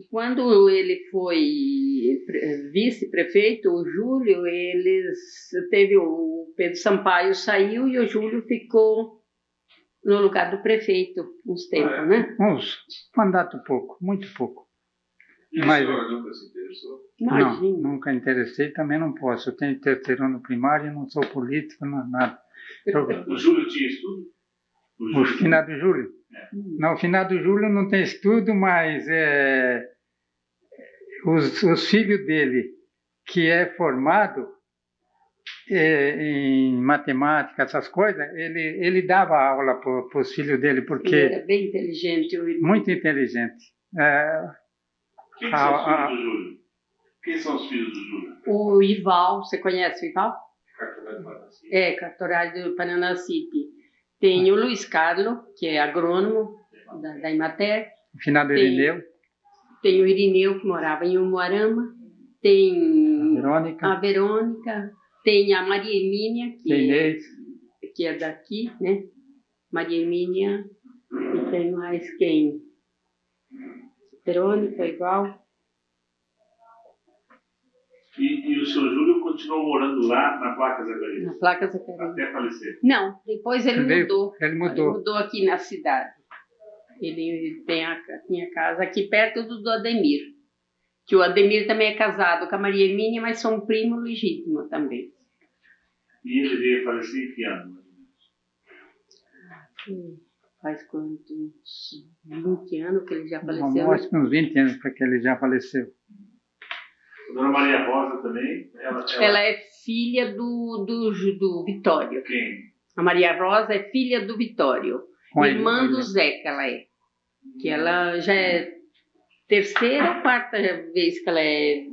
Quando ele foi vice-prefeito, o Júlio, teve o Pedro Sampaio saiu e o Júlio ficou no lugar do prefeito uns tempos, né? Mandato pouco, muito pouco. E mas, o senhor nunca se interessou? Não, nunca interessei, também não posso. Eu tenho terceiro ano primário, não sou político, não, nada. O Júlio tinha estudo? O finado Júlio? Não, o finado Júlio não tem estudo, mas os filhos dele, que é formado em matemática, essas coisas, ele dava aula para os filhos dele, porque... Ele era bem inteligente. Muito inteligente. Quem são os filhos do Júlio? Quem são os filhos do Júlio? O Ival, você conhece o Ival? Cartorário do Paranacipe. Cartorário do Paranacipe. Tem o Luiz Carlos, que é agrônomo da Imater. O finado Irineu. Tem o Irineu, que morava em Umuarama. Tem a Verônica. Tem a Maria Hermínia, que é daqui, né? Maria Hermínia. E tem mais quem? Verônica, igual. E o seu Júlio continuou morando lá na Placa Zacarias? Na Placa Zacarias. Até falecer? Não, depois ele mudou. Ele mudou Aqui na cidade. Ele tinha casa aqui perto do Ademir. Que o Ademir também é casado com a Maria Hermínia, mas são primo legítimo também. E ele veio falecer em que ano, mais ou menos? Faz quanto? Uns 20 anos que ele já faleceu? Não, acho que uns 20 anos para que ele já faleceu. A dona Maria Rosa também? Ela é filha do Vitório. Quem? A Maria Rosa é filha do Vitório. Irmã do Zeca, ela é. Que ela já é terceira ou quarta vez que ela é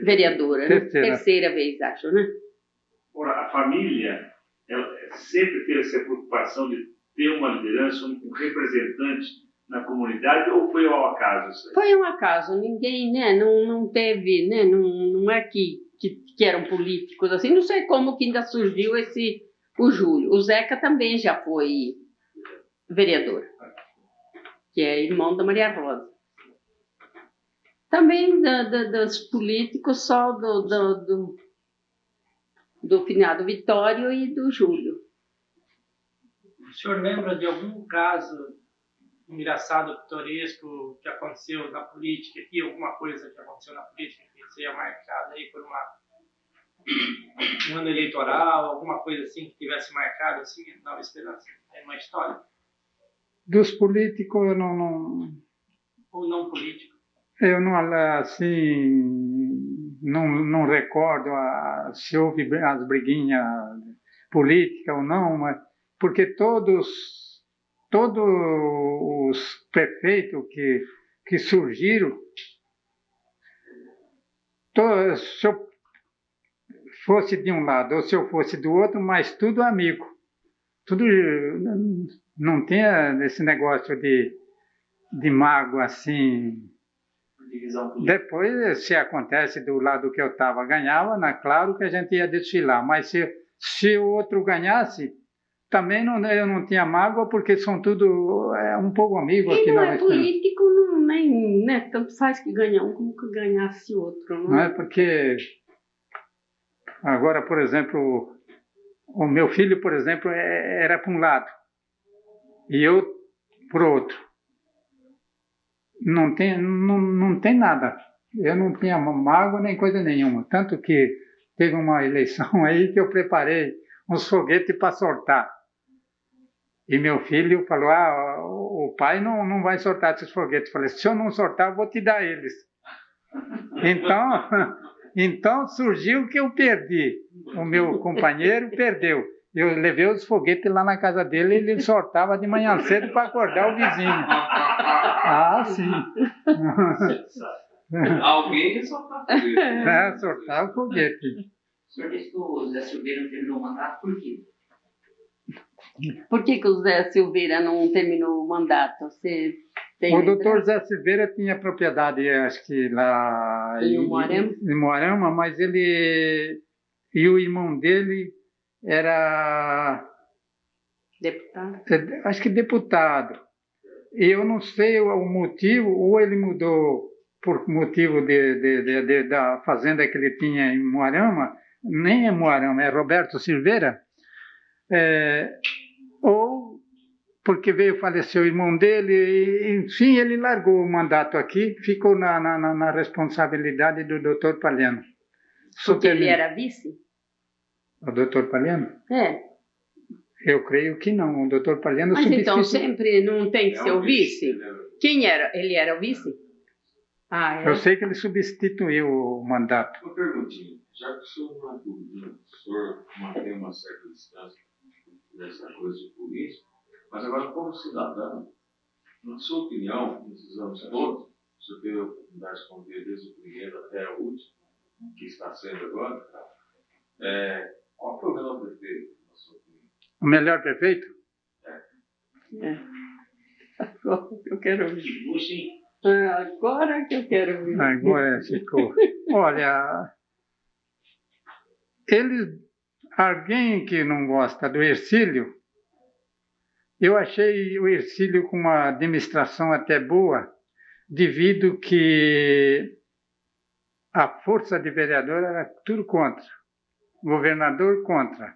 vereadora, né? Terceira vez, acho, né? Ora, a família ela sempre teve essa preocupação de ter uma liderança, um representante na comunidade, ou foi ao acaso isso aí? Foi um acaso, ninguém, né, não teve, né, não é que eram políticos assim, não sei como que ainda surgiu o Júlio. O Zeca também já foi vereador, que é irmão da Maria Rosa. Também dos políticos, só do finado Vitório e do Júlio. O senhor lembra de algum caso engraçado, pitoresco, que aconteceu na política aqui, alguma coisa que aconteceu na política que seja marcada aí por um ano eleitoral, alguma coisa assim que tivesse marcado assim, Nova Esperança? É uma história? Dos políticos, eu não... Ou não político? Eu não, assim, não recordo se houve as briguinhas políticas ou não, mas porque todos todos os prefeitos que surgiram, se eu fosse de um lado ou se eu fosse do outro, mas tudo amigo. Tudo, não tinha esse negócio de mágoa assim. Depois, se acontece do lado que eu estava, ganhava, claro que a gente ia desfilar, mas se o outro ganhasse, também eu não tinha mágoa, porque são tudo um pouco amigos aqui não na é político, nem, né? Tanto faz que ganha um como que ganhasse outro. Não é porque, agora, por exemplo, o meu filho, por exemplo, era para um lado e eu para o outro. Não tem nada. Eu não tinha mágoa nem coisa nenhuma. Tanto que teve uma eleição aí que eu preparei uns foguetes para soltar. E meu filho falou, o pai não vai soltar esses foguetes. Eu falei, se eu não soltar, eu vou te dar eles. Então surgiu que eu perdi. O meu companheiro perdeu. Eu levei os foguetes lá na casa dele e ele soltava de manhã cedo para acordar o vizinho. Sim. Alguém soltava foguete. Soltava o foguete. O senhor disse que o Zé Silveira não terminou o mandato, por quê? Por que o Zé Silveira não terminou o mandato? Você tem o doutor Zé Silveira tinha propriedade, acho que lá em Moarama, mas ele e o irmão dele era deputado. Acho que deputado. E eu não sei o motivo, ou ele mudou por motivo da fazenda que ele tinha em Moarama, nem é Moarama, é Roberto Silveira, ou porque faleceu o irmão dele, e, enfim, ele largou o mandato aqui, ficou na responsabilidade do doutor Palhano. Porque ele era vice? O doutor Palhano? Eu creio que não, o doutor Palhano Mas então sempre não tem que ser o vice? Quem era? Ele era o vice? Eu sei que ele substituiu o mandato. Uma perguntinha, já que o senhor não é dúvida, o senhor mantém uma certa distância dessa coisa de política, mas agora como cidadão, na sua opinião, nesses anos todos, o senhor teve a oportunidade de conviver desde o primeiro até o último, que está sendo agora, qual foi o melhor prefeito, na sua opinião? O melhor prefeito? Agora que eu quero ouvir. Agora que eu quero ouvir. Agora ficou. Olha, alguém que não gosta do Hercílio, eu achei o Hercílio com uma administração até boa, devido que a força de vereador era tudo contra, governador contra.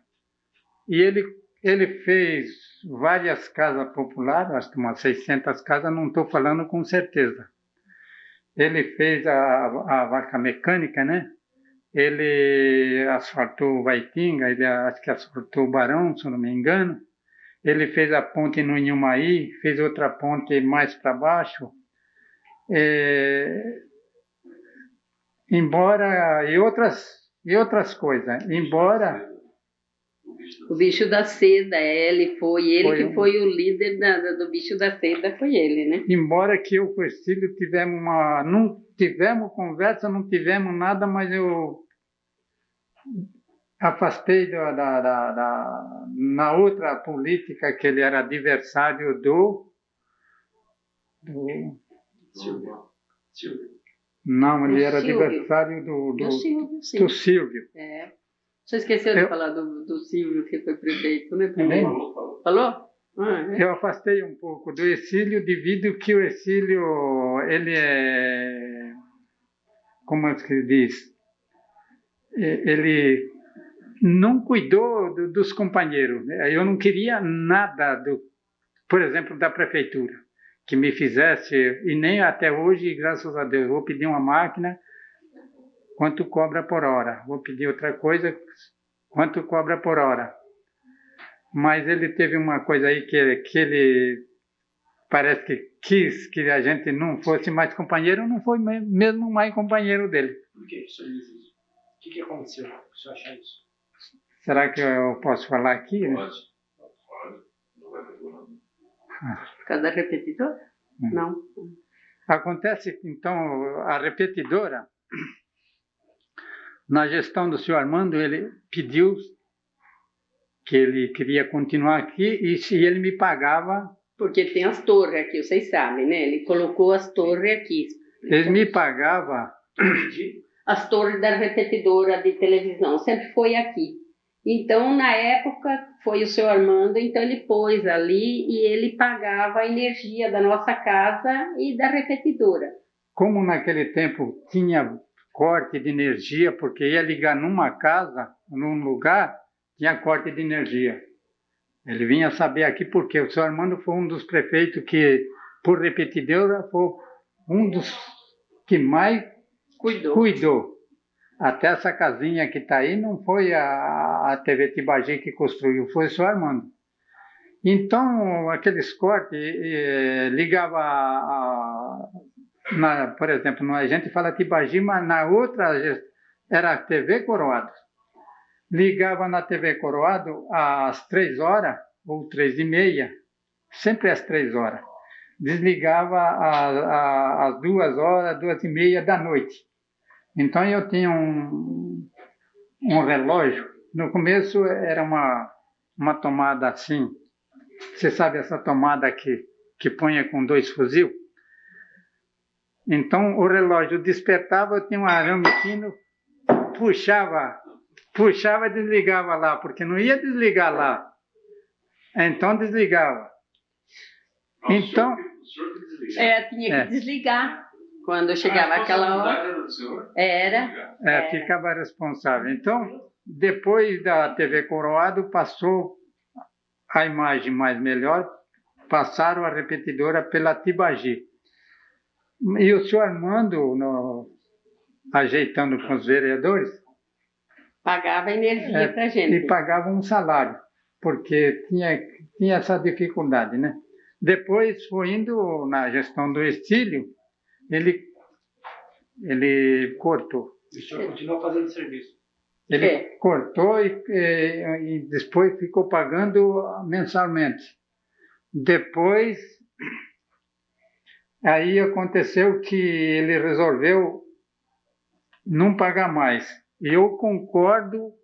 E ele fez várias casas populares, acho que umas 600 casas, não estou falando com certeza. Ele fez a vaca mecânica, né? Ele asfaltou o Vaitinga, ele acho que asfaltou o Barão, se eu não me engano. Ele fez a ponte no Inhumaí, fez outra ponte mais para baixo. E outras coisas. Embora... O bicho da seda, ele que foi o líder do bicho da seda, foi ele, né? Embora que eu com o Hercílio não tivemos conversa, não tivemos nada, mas eu afastei na outra política que ele era adversário do Silvio. Não, ele era adversário do Silvio. Você esqueceu de falar do Silvio, que foi prefeito, né? Falou? Eu afastei um pouco do Hercílio, devido que o Hercílio, ele como é que diz? Ele não cuidou dos companheiros. Eu não queria nada, por exemplo, da prefeitura, que me fizesse, e nem até hoje, graças a Deus, vou pedir uma máquina, quanto cobra por hora. Vou pedir outra coisa, quanto cobra por hora. Mas ele teve uma coisa aí que ele parece que quis que a gente não fosse mais companheiro, não foi mesmo mais companheiro dele. Por que o senhor diz isso? O que aconteceu para o senhor achar isso? Será que eu posso falar aqui? Pode. Não vai ter problema. Por causa da repetidora? Não. Acontece, então, a repetidora, na gestão do senhor Armando, ele pediu que ele queria continuar aqui e se ele me pagava... Porque tem as torres aqui, vocês sabem, né? Ele colocou as torres aqui. Ele me pagava... As torres da repetidora de televisão, sempre foi aqui. Então, na época, foi o senhor Armando, então ele pôs ali e ele pagava a energia da nossa casa e da repetidora. Como naquele tempo tinha corte de energia, porque ia ligar numa casa, num lugar, tinha corte de energia. Ele vinha saber aqui porque o senhor Armando foi um dos prefeitos que, por repetidora, foi um dos que mais cuidou. Até essa casinha que está aí não foi a TV Tibagi que construiu, foi o senhor Armando. Então, aqueles cortes, ligava, por exemplo, a gente fala Tibagi, mas na outra era a TV Coroado. Ligava na TV Coroado às 3 horas, ou 3h30, sempre às 3 horas. Desligava às 2 horas, 2h30 da noite. Então eu tinha um relógio. No começo era uma tomada assim. Você sabe essa tomada que punha com 2 fuzil? Então o relógio despertava, eu tinha um arame fino, puxava e desligava lá, porque não ia desligar lá. Então desligava. Então, tinha que desligar. Quando chegava aquela hora, ficava responsável. Então, depois da TV Coroado, passou a imagem mais melhor, passaram a repetidora pela Tibagi. E o senhor Armando, ajeitando com os vereadores, pagava energia para a gente. E pagava um salário, porque tinha essa dificuldade, né? Depois, foi indo na gestão do Estílio, ele cortou. O senhor continuou fazendo serviço? Ele cortou e depois ficou pagando mensalmente. Depois, aí aconteceu que ele resolveu não pagar mais. Eu concordo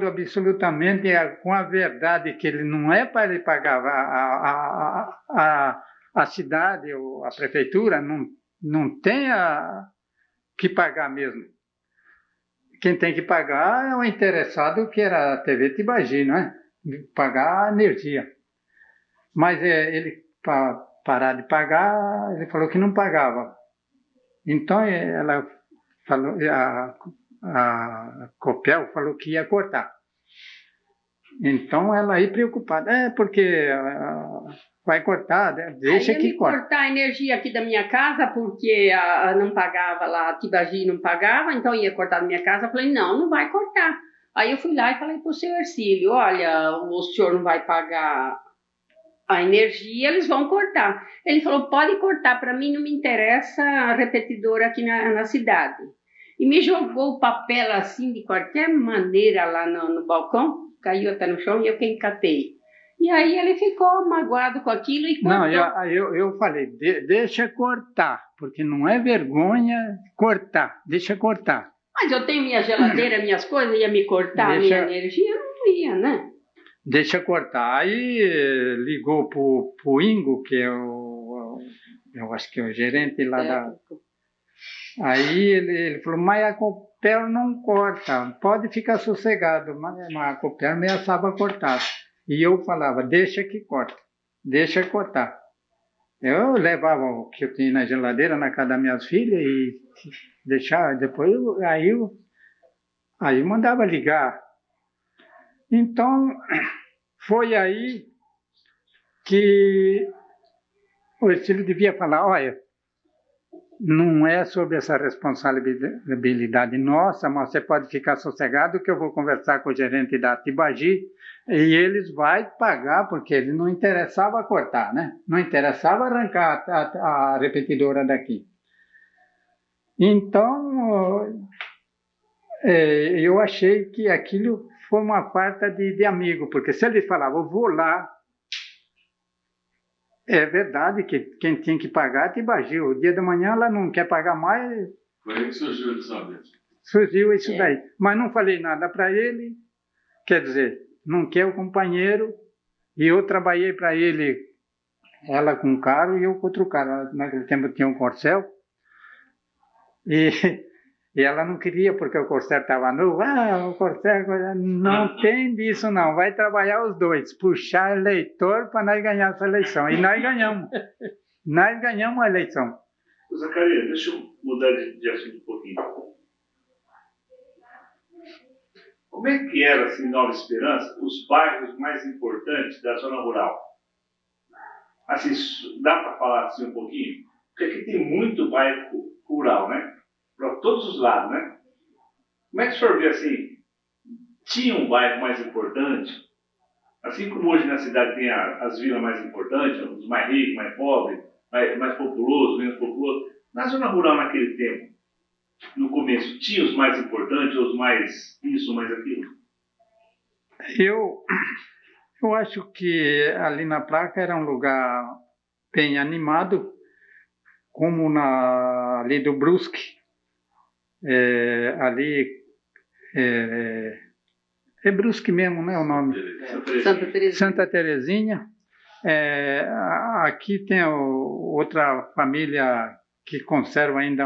absolutamente com a verdade, que ele não é para ele pagar a cidade ou a prefeitura, não tem que pagar mesmo. Quem tem que pagar é o interessado, que era a TV Tibagi, não é? Pagar a energia. Mas ele, para parar de pagar, ele falou que não pagava. Então ela falou, a Copel falou que ia cortar. Então ela aí preocupada, porque vai cortar, deixa que corta. Cortar a energia aqui da minha casa, porque não pagava lá, a Tibagi não pagava, então ia cortar da minha casa. Eu falei, não vai cortar. Aí eu fui lá e falei para o senhor Ercílio, olha, o senhor não vai pagar a energia, eles vão cortar. Ele falou, pode cortar, para mim não me interessa a repetidora aqui na cidade. E me jogou o papel assim, de qualquer maneira, lá no balcão, caiu até no chão e eu quem catei. E aí ele ficou magoado com aquilo e cortou. Não, eu falei, deixa cortar, porque não é vergonha cortar, deixa cortar. Mas eu tenho minha geladeira, minhas coisas, ia me cortar a minha energia? Não ia, né? Deixa cortar. Aí ligou pro Ingo, que é eu acho que é o gerente lá da... Aí ele falou, mas a Copel não corta, pode ficar sossegado. Mas a Copel ameaçava cortar. E eu falava, deixa que corta, deixa cortar. Eu levava o que eu tinha na geladeira na casa das minhas filhas e deixava, depois aí mandava ligar. Então, foi aí que o Ercílio devia falar, olha, não é sobre essa responsabilidade nossa, mas você pode ficar sossegado que eu vou conversar com o gerente da Tibagi e eles vão pagar, porque ele não interessava cortar, né? Não interessava arrancar a repetidora daqui. Então, eu achei que aquilo foi uma falta de amigo, porque se ele falava, eu vou lá É verdade que quem tinha que pagar te bagiu. O dia da manhã ela não quer pagar mais. Foi aí que surgiu o desamento. Surgiu isso daí. Mas não falei nada para ele. Quer dizer, não quer o companheiro. E eu trabalhei para ele, ela com um carro e eu com outro carro. Naquele tempo tinha um Corcel. E ela não queria porque o Corcel estava novo. O Corcel não tem disso não. Vai trabalhar os dois. Puxar eleitor para nós ganhar essa eleição. E nós ganhamos. Nós ganhamos a eleição. Zacarias, deixa eu mudar de assunto um pouquinho. Como é que era, assim, em Nova Esperança, os bairros mais importantes da zona rural? Assim, dá para falar assim um pouquinho? Porque aqui tem muito bairro rural, né? Para todos os lados, né? Como é que o senhor vê assim? Tinha um bairro mais importante? Assim como hoje na cidade tem as vilas mais importantes, os mais ricos, mais pobres, mais populosos, menos populosos. Na zona rural naquele tempo, no começo, tinha os mais importantes, os mais isso, mais aquilo? Eu acho que ali na Placa era um lugar bem animado, como ali do Brusque. Ali é Brusque mesmo, né, o nome? Santa Terezinha. Santa Terezinha. Aqui tem outra família que conserva ainda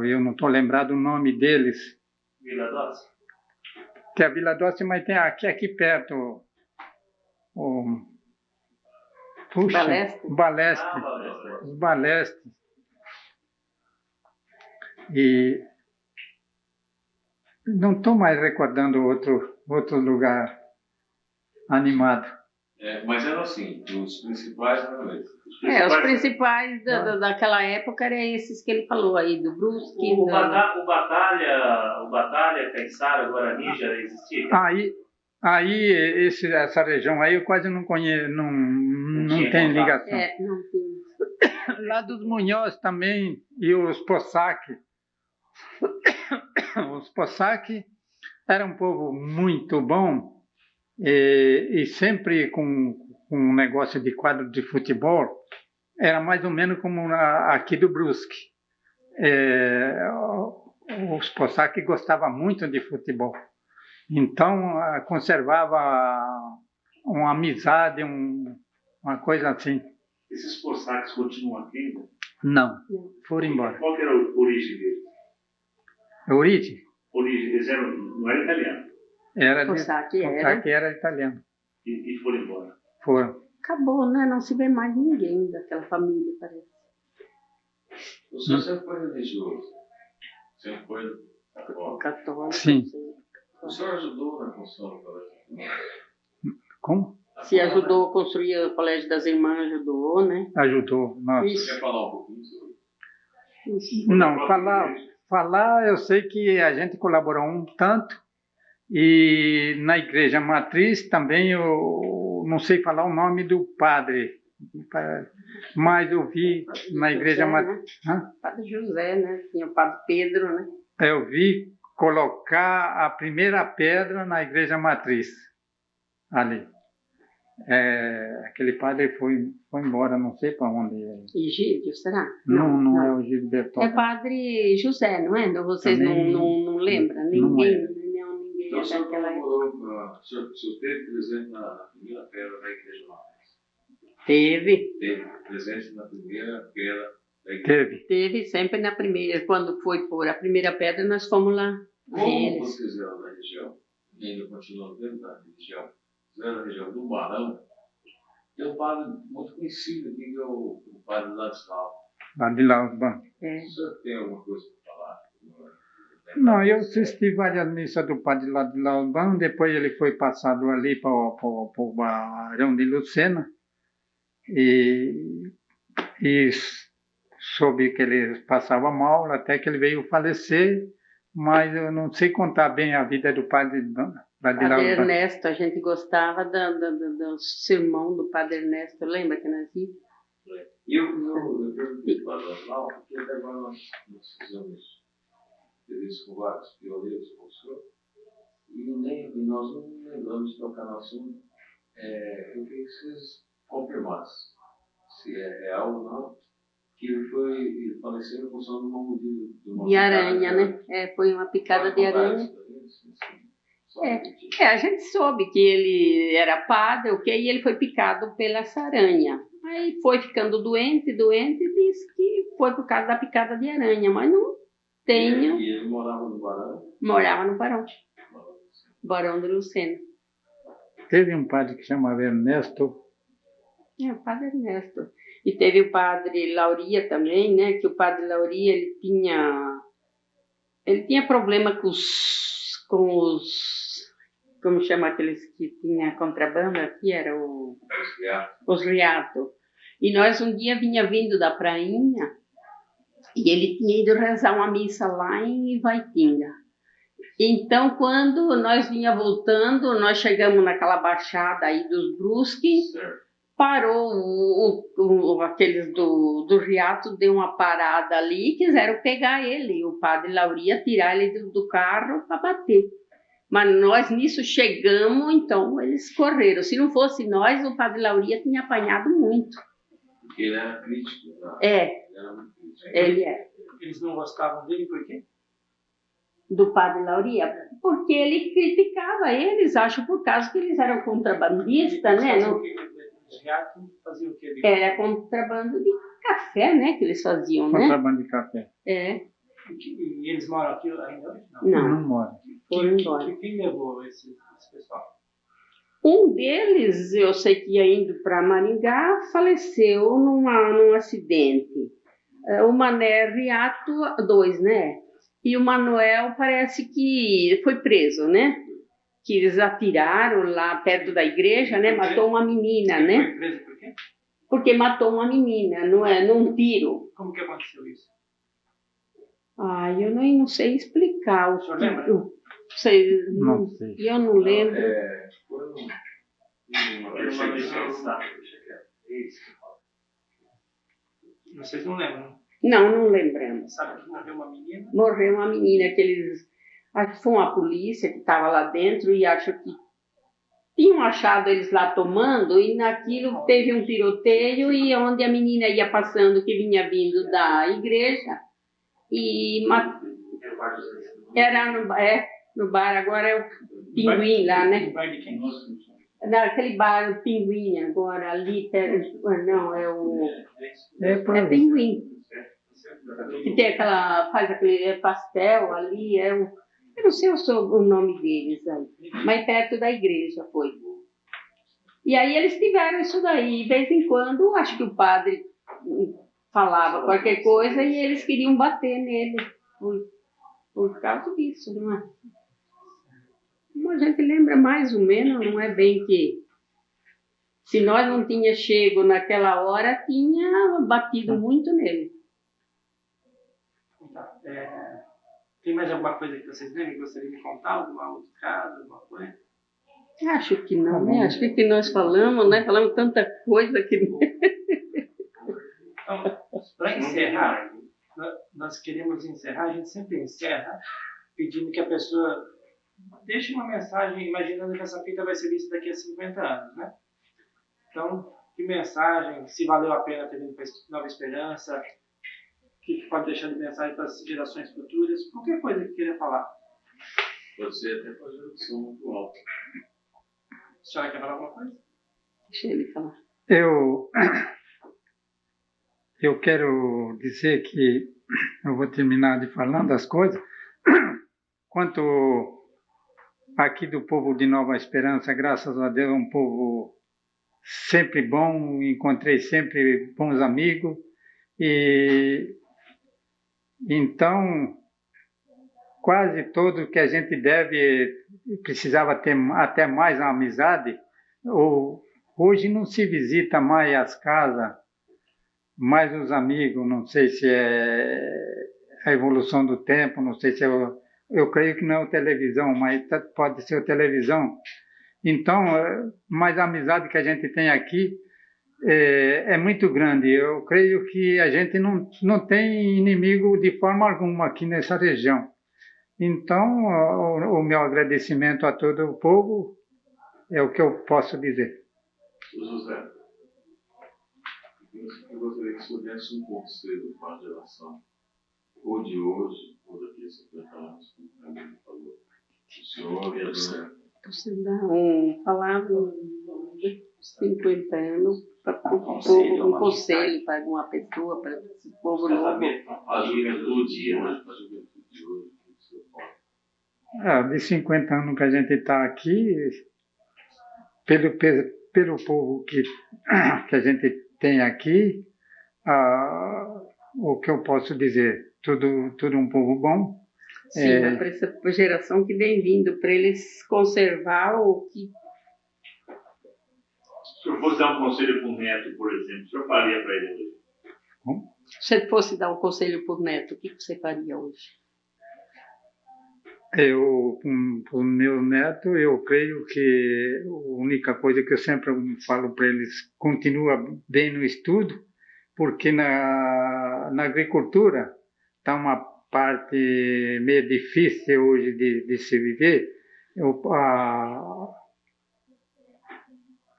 eu não estou lembrado o nome deles. Vila Doce? Tem a Vila Doce, mas tem aqui perto Balestre. Os Balestres. E não estou mais recordando outro lugar animado. Mas era assim, os principais eram esses. Os principais daquela época eram esses que ele falou aí, do Brusque. O Batalha, Caiçara, Guarani já existia? Aí essa região aí eu quase não conheço, não tem ligação. Não tem. Lá dos Munhoz também, e os Poçac. Os Poçac eram um povo muito bom e sempre com um negócio de quadro de futebol. Era mais ou menos como aqui do Brusque. Os Poçac gostavam muito de futebol. Então, conservava uma amizade, uma coisa assim. Esses Poçacs continuam aqui ainda? Não, foram embora. Qual que era a origem deles? A origem? Eles não eram italianos? Poçac era italiano. E foram embora? Foram. Acabou, né? Não se vê mais ninguém daquela família, parece. O senhor sempre foi religioso? Sempre foi Católico? Sim. O senhor ajudou na construção do colégio? Como? Se ajudou a construir o Colégio das Irmãs, ajudou, né? Ajudou. Nossa. Você quer falar um pouquinho sobre isso? Não, falar eu sei que a gente colaborou um tanto. E na igreja matriz também eu não sei falar o nome do padre, mas eu vi na igreja matriz. Padre José, né? Tinha o padre Pedro, né? Eu vi colocar a primeira pedra na igreja matriz, ali. Aquele padre foi embora, não sei para onde. Egídio, será? Não é o Egídio Bertoldo. É padre José, não é? Vocês Também não lembram? Ninguém Então o senhor daquela época. colaborou, o senhor teve presente na primeira pedra da igreja matriz? Teve presente na primeira pedra da igreja? Teve sempre na primeira. Quando foi pôr a primeira pedra, nós fomos lá. Como vocês eram da região? E ainda continuam dentro da região? Vocês eram da região do Barão? Tem um padre muito conhecido aqui, que é o padre Ladislau. Ladislau. O senhor tem alguma coisa para falar? Não, eu assisti várias missas do padre Ladislau, depois ele foi passado ali para o Barão de Lucena e soube que ele passava mal até que ele veio falecer, mas eu não sei contar bem a vida do padre Ladislau. Padre Ernesto, a gente gostava do sermão do padre Ernesto, lembra que nós íamos? Eu perguntei para o Ladislau, porque até agora nós fizemos entrevistas com vários pioneiros como o senhor, e nós não lembramos de tocar no assunto eu queria que vocês confirmassem se é real ou não, que ele faleceu em função de uma mordida de aranha, né? Foi uma picada de aranha. A gente soube que ele era padre, e ele foi picado pela essa aranha. Aí foi ficando doente, e disse que foi por causa da picada de aranha, mas não tenho. E ele morava no Barão? Morava no Barão. Barão de Lucena. Teve um padre que chamava Ernesto. O padre Ernesto. E teve o padre Lauria também, né? Que o padre Lauria, ele tinha problema com os como chama aqueles que tinha contrabando aqui, era os riatos. E nós um dia vinha vindo da prainha e ele tinha ido rezar uma missa lá em Ivaitinga. Então, quando nós vinha voltando, nós chegamos naquela baixada aí dos Brusques, parou aqueles do riato, deu uma parada ali e quiseram pegar ele. O padre Lauria tirar ele do carro para bater. Mas nós nisso chegamos, então eles correram. Se não fosse nós, o padre Lauria tinha apanhado muito. Porque ele era crítico. Tá? Ele é. Eles não gostavam dele por quê? Do padre Lauria? Porque ele criticava eles, acho por causa que eles eram contrabandistas, né? Faziam o quê? Era contrabando de café, né? Que eles faziam, né? Contrabando de café. E eles moram aqui ainda hoje? Não moram. Foram embora. Quem levou esse pessoal? Um deles, eu sei que ia indo para Maringá, faleceu num acidente. O Mané Riato, 2, né? E o Manuel parece que foi preso, né? Que eles atiraram lá perto da igreja, né? Matou uma menina, né? Foi preso por quê? Porque matou uma menina, num tiro. Como que aconteceu isso? Eu não sei explicar. O senhor lembra? Não sei. Eu não lembro. Vocês não lembram? Não lembramos. Sabe que morreu uma menina? Morreu uma menina acho que foi uma polícia que estava lá dentro e acho que tinham achado eles lá tomando e naquilo teve um tiroteio e onde a menina ia passando, que vinha vindo da igreja e era no bar, agora é o Pinguim lá, né? No bar de quem? Naquele bar, o Pinguim, agora ali, não, é o... É Pinguim. Que tem faz aquele pastel ali, eu não sei o nome deles aí, mas perto da igreja foi. E aí eles tiveram isso daí, de vez em quando, acho que o padre falava qualquer coisa e eles queriam bater nele, por causa disso, não é? Como a gente lembra mais ou menos, não é bem que... Se nós não tinha chego naquela hora, tinha batido muito nele. Tem mais alguma coisa que vocês lembram que gostaria de contar? Alguma outra casa, alguma coisa? Acho que não, né? Acho que nós falamos, né? Falamos tanta coisa que... Então, para encerrar, nós queremos encerrar, a gente sempre encerra pedindo que a pessoa deixe uma mensagem, imaginando que essa fita vai ser vista daqui a 50 anos, né? Então, que mensagem, se valeu a pena ter vindo para Nova Esperança, o que pode deixar de mensagem para as gerações futuras, qualquer coisa que queira falar. Pode ser até para a geração muito alta. A senhora quer falar alguma coisa? Deixa ele falar. Eu quero dizer que eu vou terminar de falando as coisas. Quanto aqui do povo de Nova Esperança, graças a Deus, é um povo sempre bom, encontrei sempre bons amigos e então quase tudo que a gente precisava ter até mais uma amizade. Hoje não se visita mais as casas, mais os amigos, não sei se é a evolução do tempo, não sei se eu creio que não é a televisão, mas pode ser a televisão. Então, mais a amizade que a gente tem aqui é muito grande. Eu creio que a gente não tem inimigo de forma alguma aqui nessa região. Então, o meu agradecimento a todo o povo é o que eu posso dizer. José, eu gostaria que o senhor desse um conselho para a geração, ou de hoje, ou daqui a 50 anos, como o Camilo falou. O senhor e a dona. Você dá palavra de 50 anos para um conselho para alguma pessoa, para esse povo novo. A juventude hoje, o que o senhor fala? De 50 anos que a gente está aqui, pelo povo que a gente tem aqui, o que eu posso dizer? Tudo um povo bom. Sim, para essa geração que vem vindo, para eles conservar o que... Se eu fosse dar um conselho para o neto, por exemplo, o senhor faria para ele hoje? Se você fosse dar um conselho para o neto, o que você faria hoje? Para o meu neto, eu creio que a única coisa que eu sempre falo para eles, continua bem no estudo, porque na agricultura está uma parte meio difícil hoje de se viver.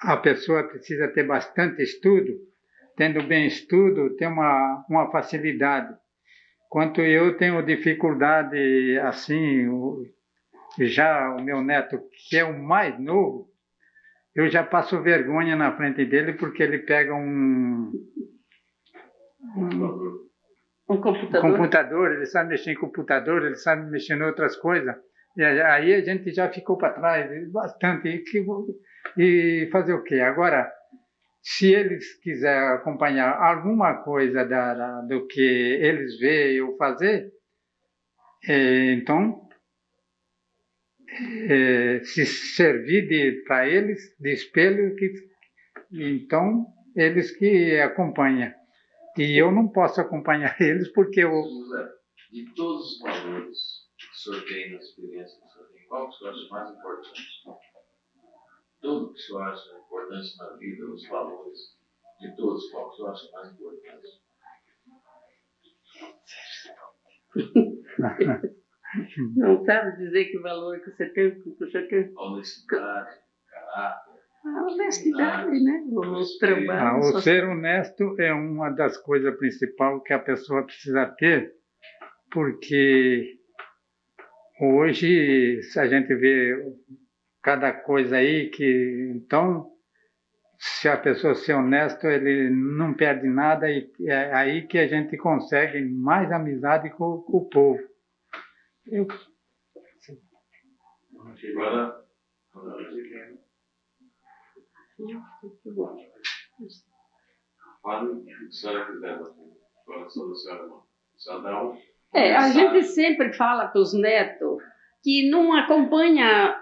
A pessoa precisa ter bastante estudo, tendo bem estudo, tem uma facilidade. Quanto eu tenho dificuldade, assim, já o meu neto, que é o mais novo, eu já passo vergonha na frente dele, porque ele pega um computador, ele sabe mexer em computador, ele sabe mexer em outras coisas. E aí a gente já ficou para trás bastante. E fazer o quê? Agora, se eles quiserem acompanhar alguma coisa do que eles veem eu fazer, então, se servir para eles de espelho, então eles que acompanham. E eu não posso acompanhar eles porque eu... José, de todos os valores que o senhor tem na experiência que o senhor tem, qual que o senhor acha mais importante? Tudo que o senhor acha importante na vida, os valores de todos, qual que o senhor acha mais importante? Não sabe dizer que valor que você tem, que você tem? Honestidade, caráter. A honestidade, né? O trabalho. O ser honesto é uma das coisas principais que a pessoa precisa ter, porque hoje, se a gente vê cada coisa aí, então, se a pessoa ser honesta, ele não perde nada, e é aí que a gente consegue mais amizade com o povo. Agora, fale o que a senhora quiser, agora só da senhora, Sadal. A gente sempre fala para os netos que não acompanha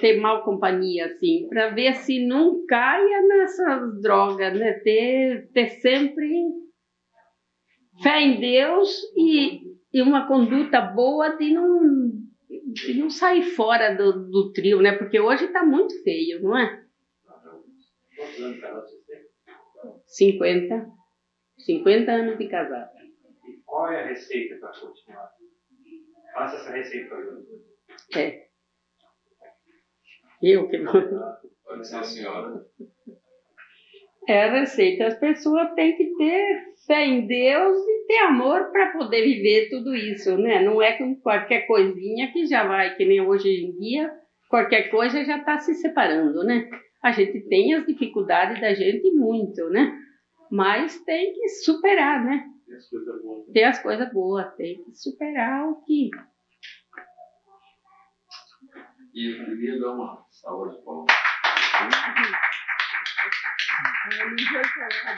ter mal companhia, assim, para ver se não caia nessas drogas, né? Ter sempre fé em Deus e uma conduta boa de não sair fora do trio, né? Porque hoje está muito feio, não é? Quantos anos de casado vocês têm? 50 anos de casado. E qual é a receita para continuar? Faça essa receita para mim. Eu que vou. Pode ser a senhora. É a receita. As pessoas têm que ter fé em Deus e ter amor para poder viver tudo isso, né? Não é com qualquer coisinha que já vai, que nem hoje em dia, qualquer coisa já está se separando, né? A gente tem as dificuldades da gente muito, né? Mas tem que superar, né? Tem as coisas boas, tem que superar o que... E eu queria dar uma salva de palmas. Eu não vou falar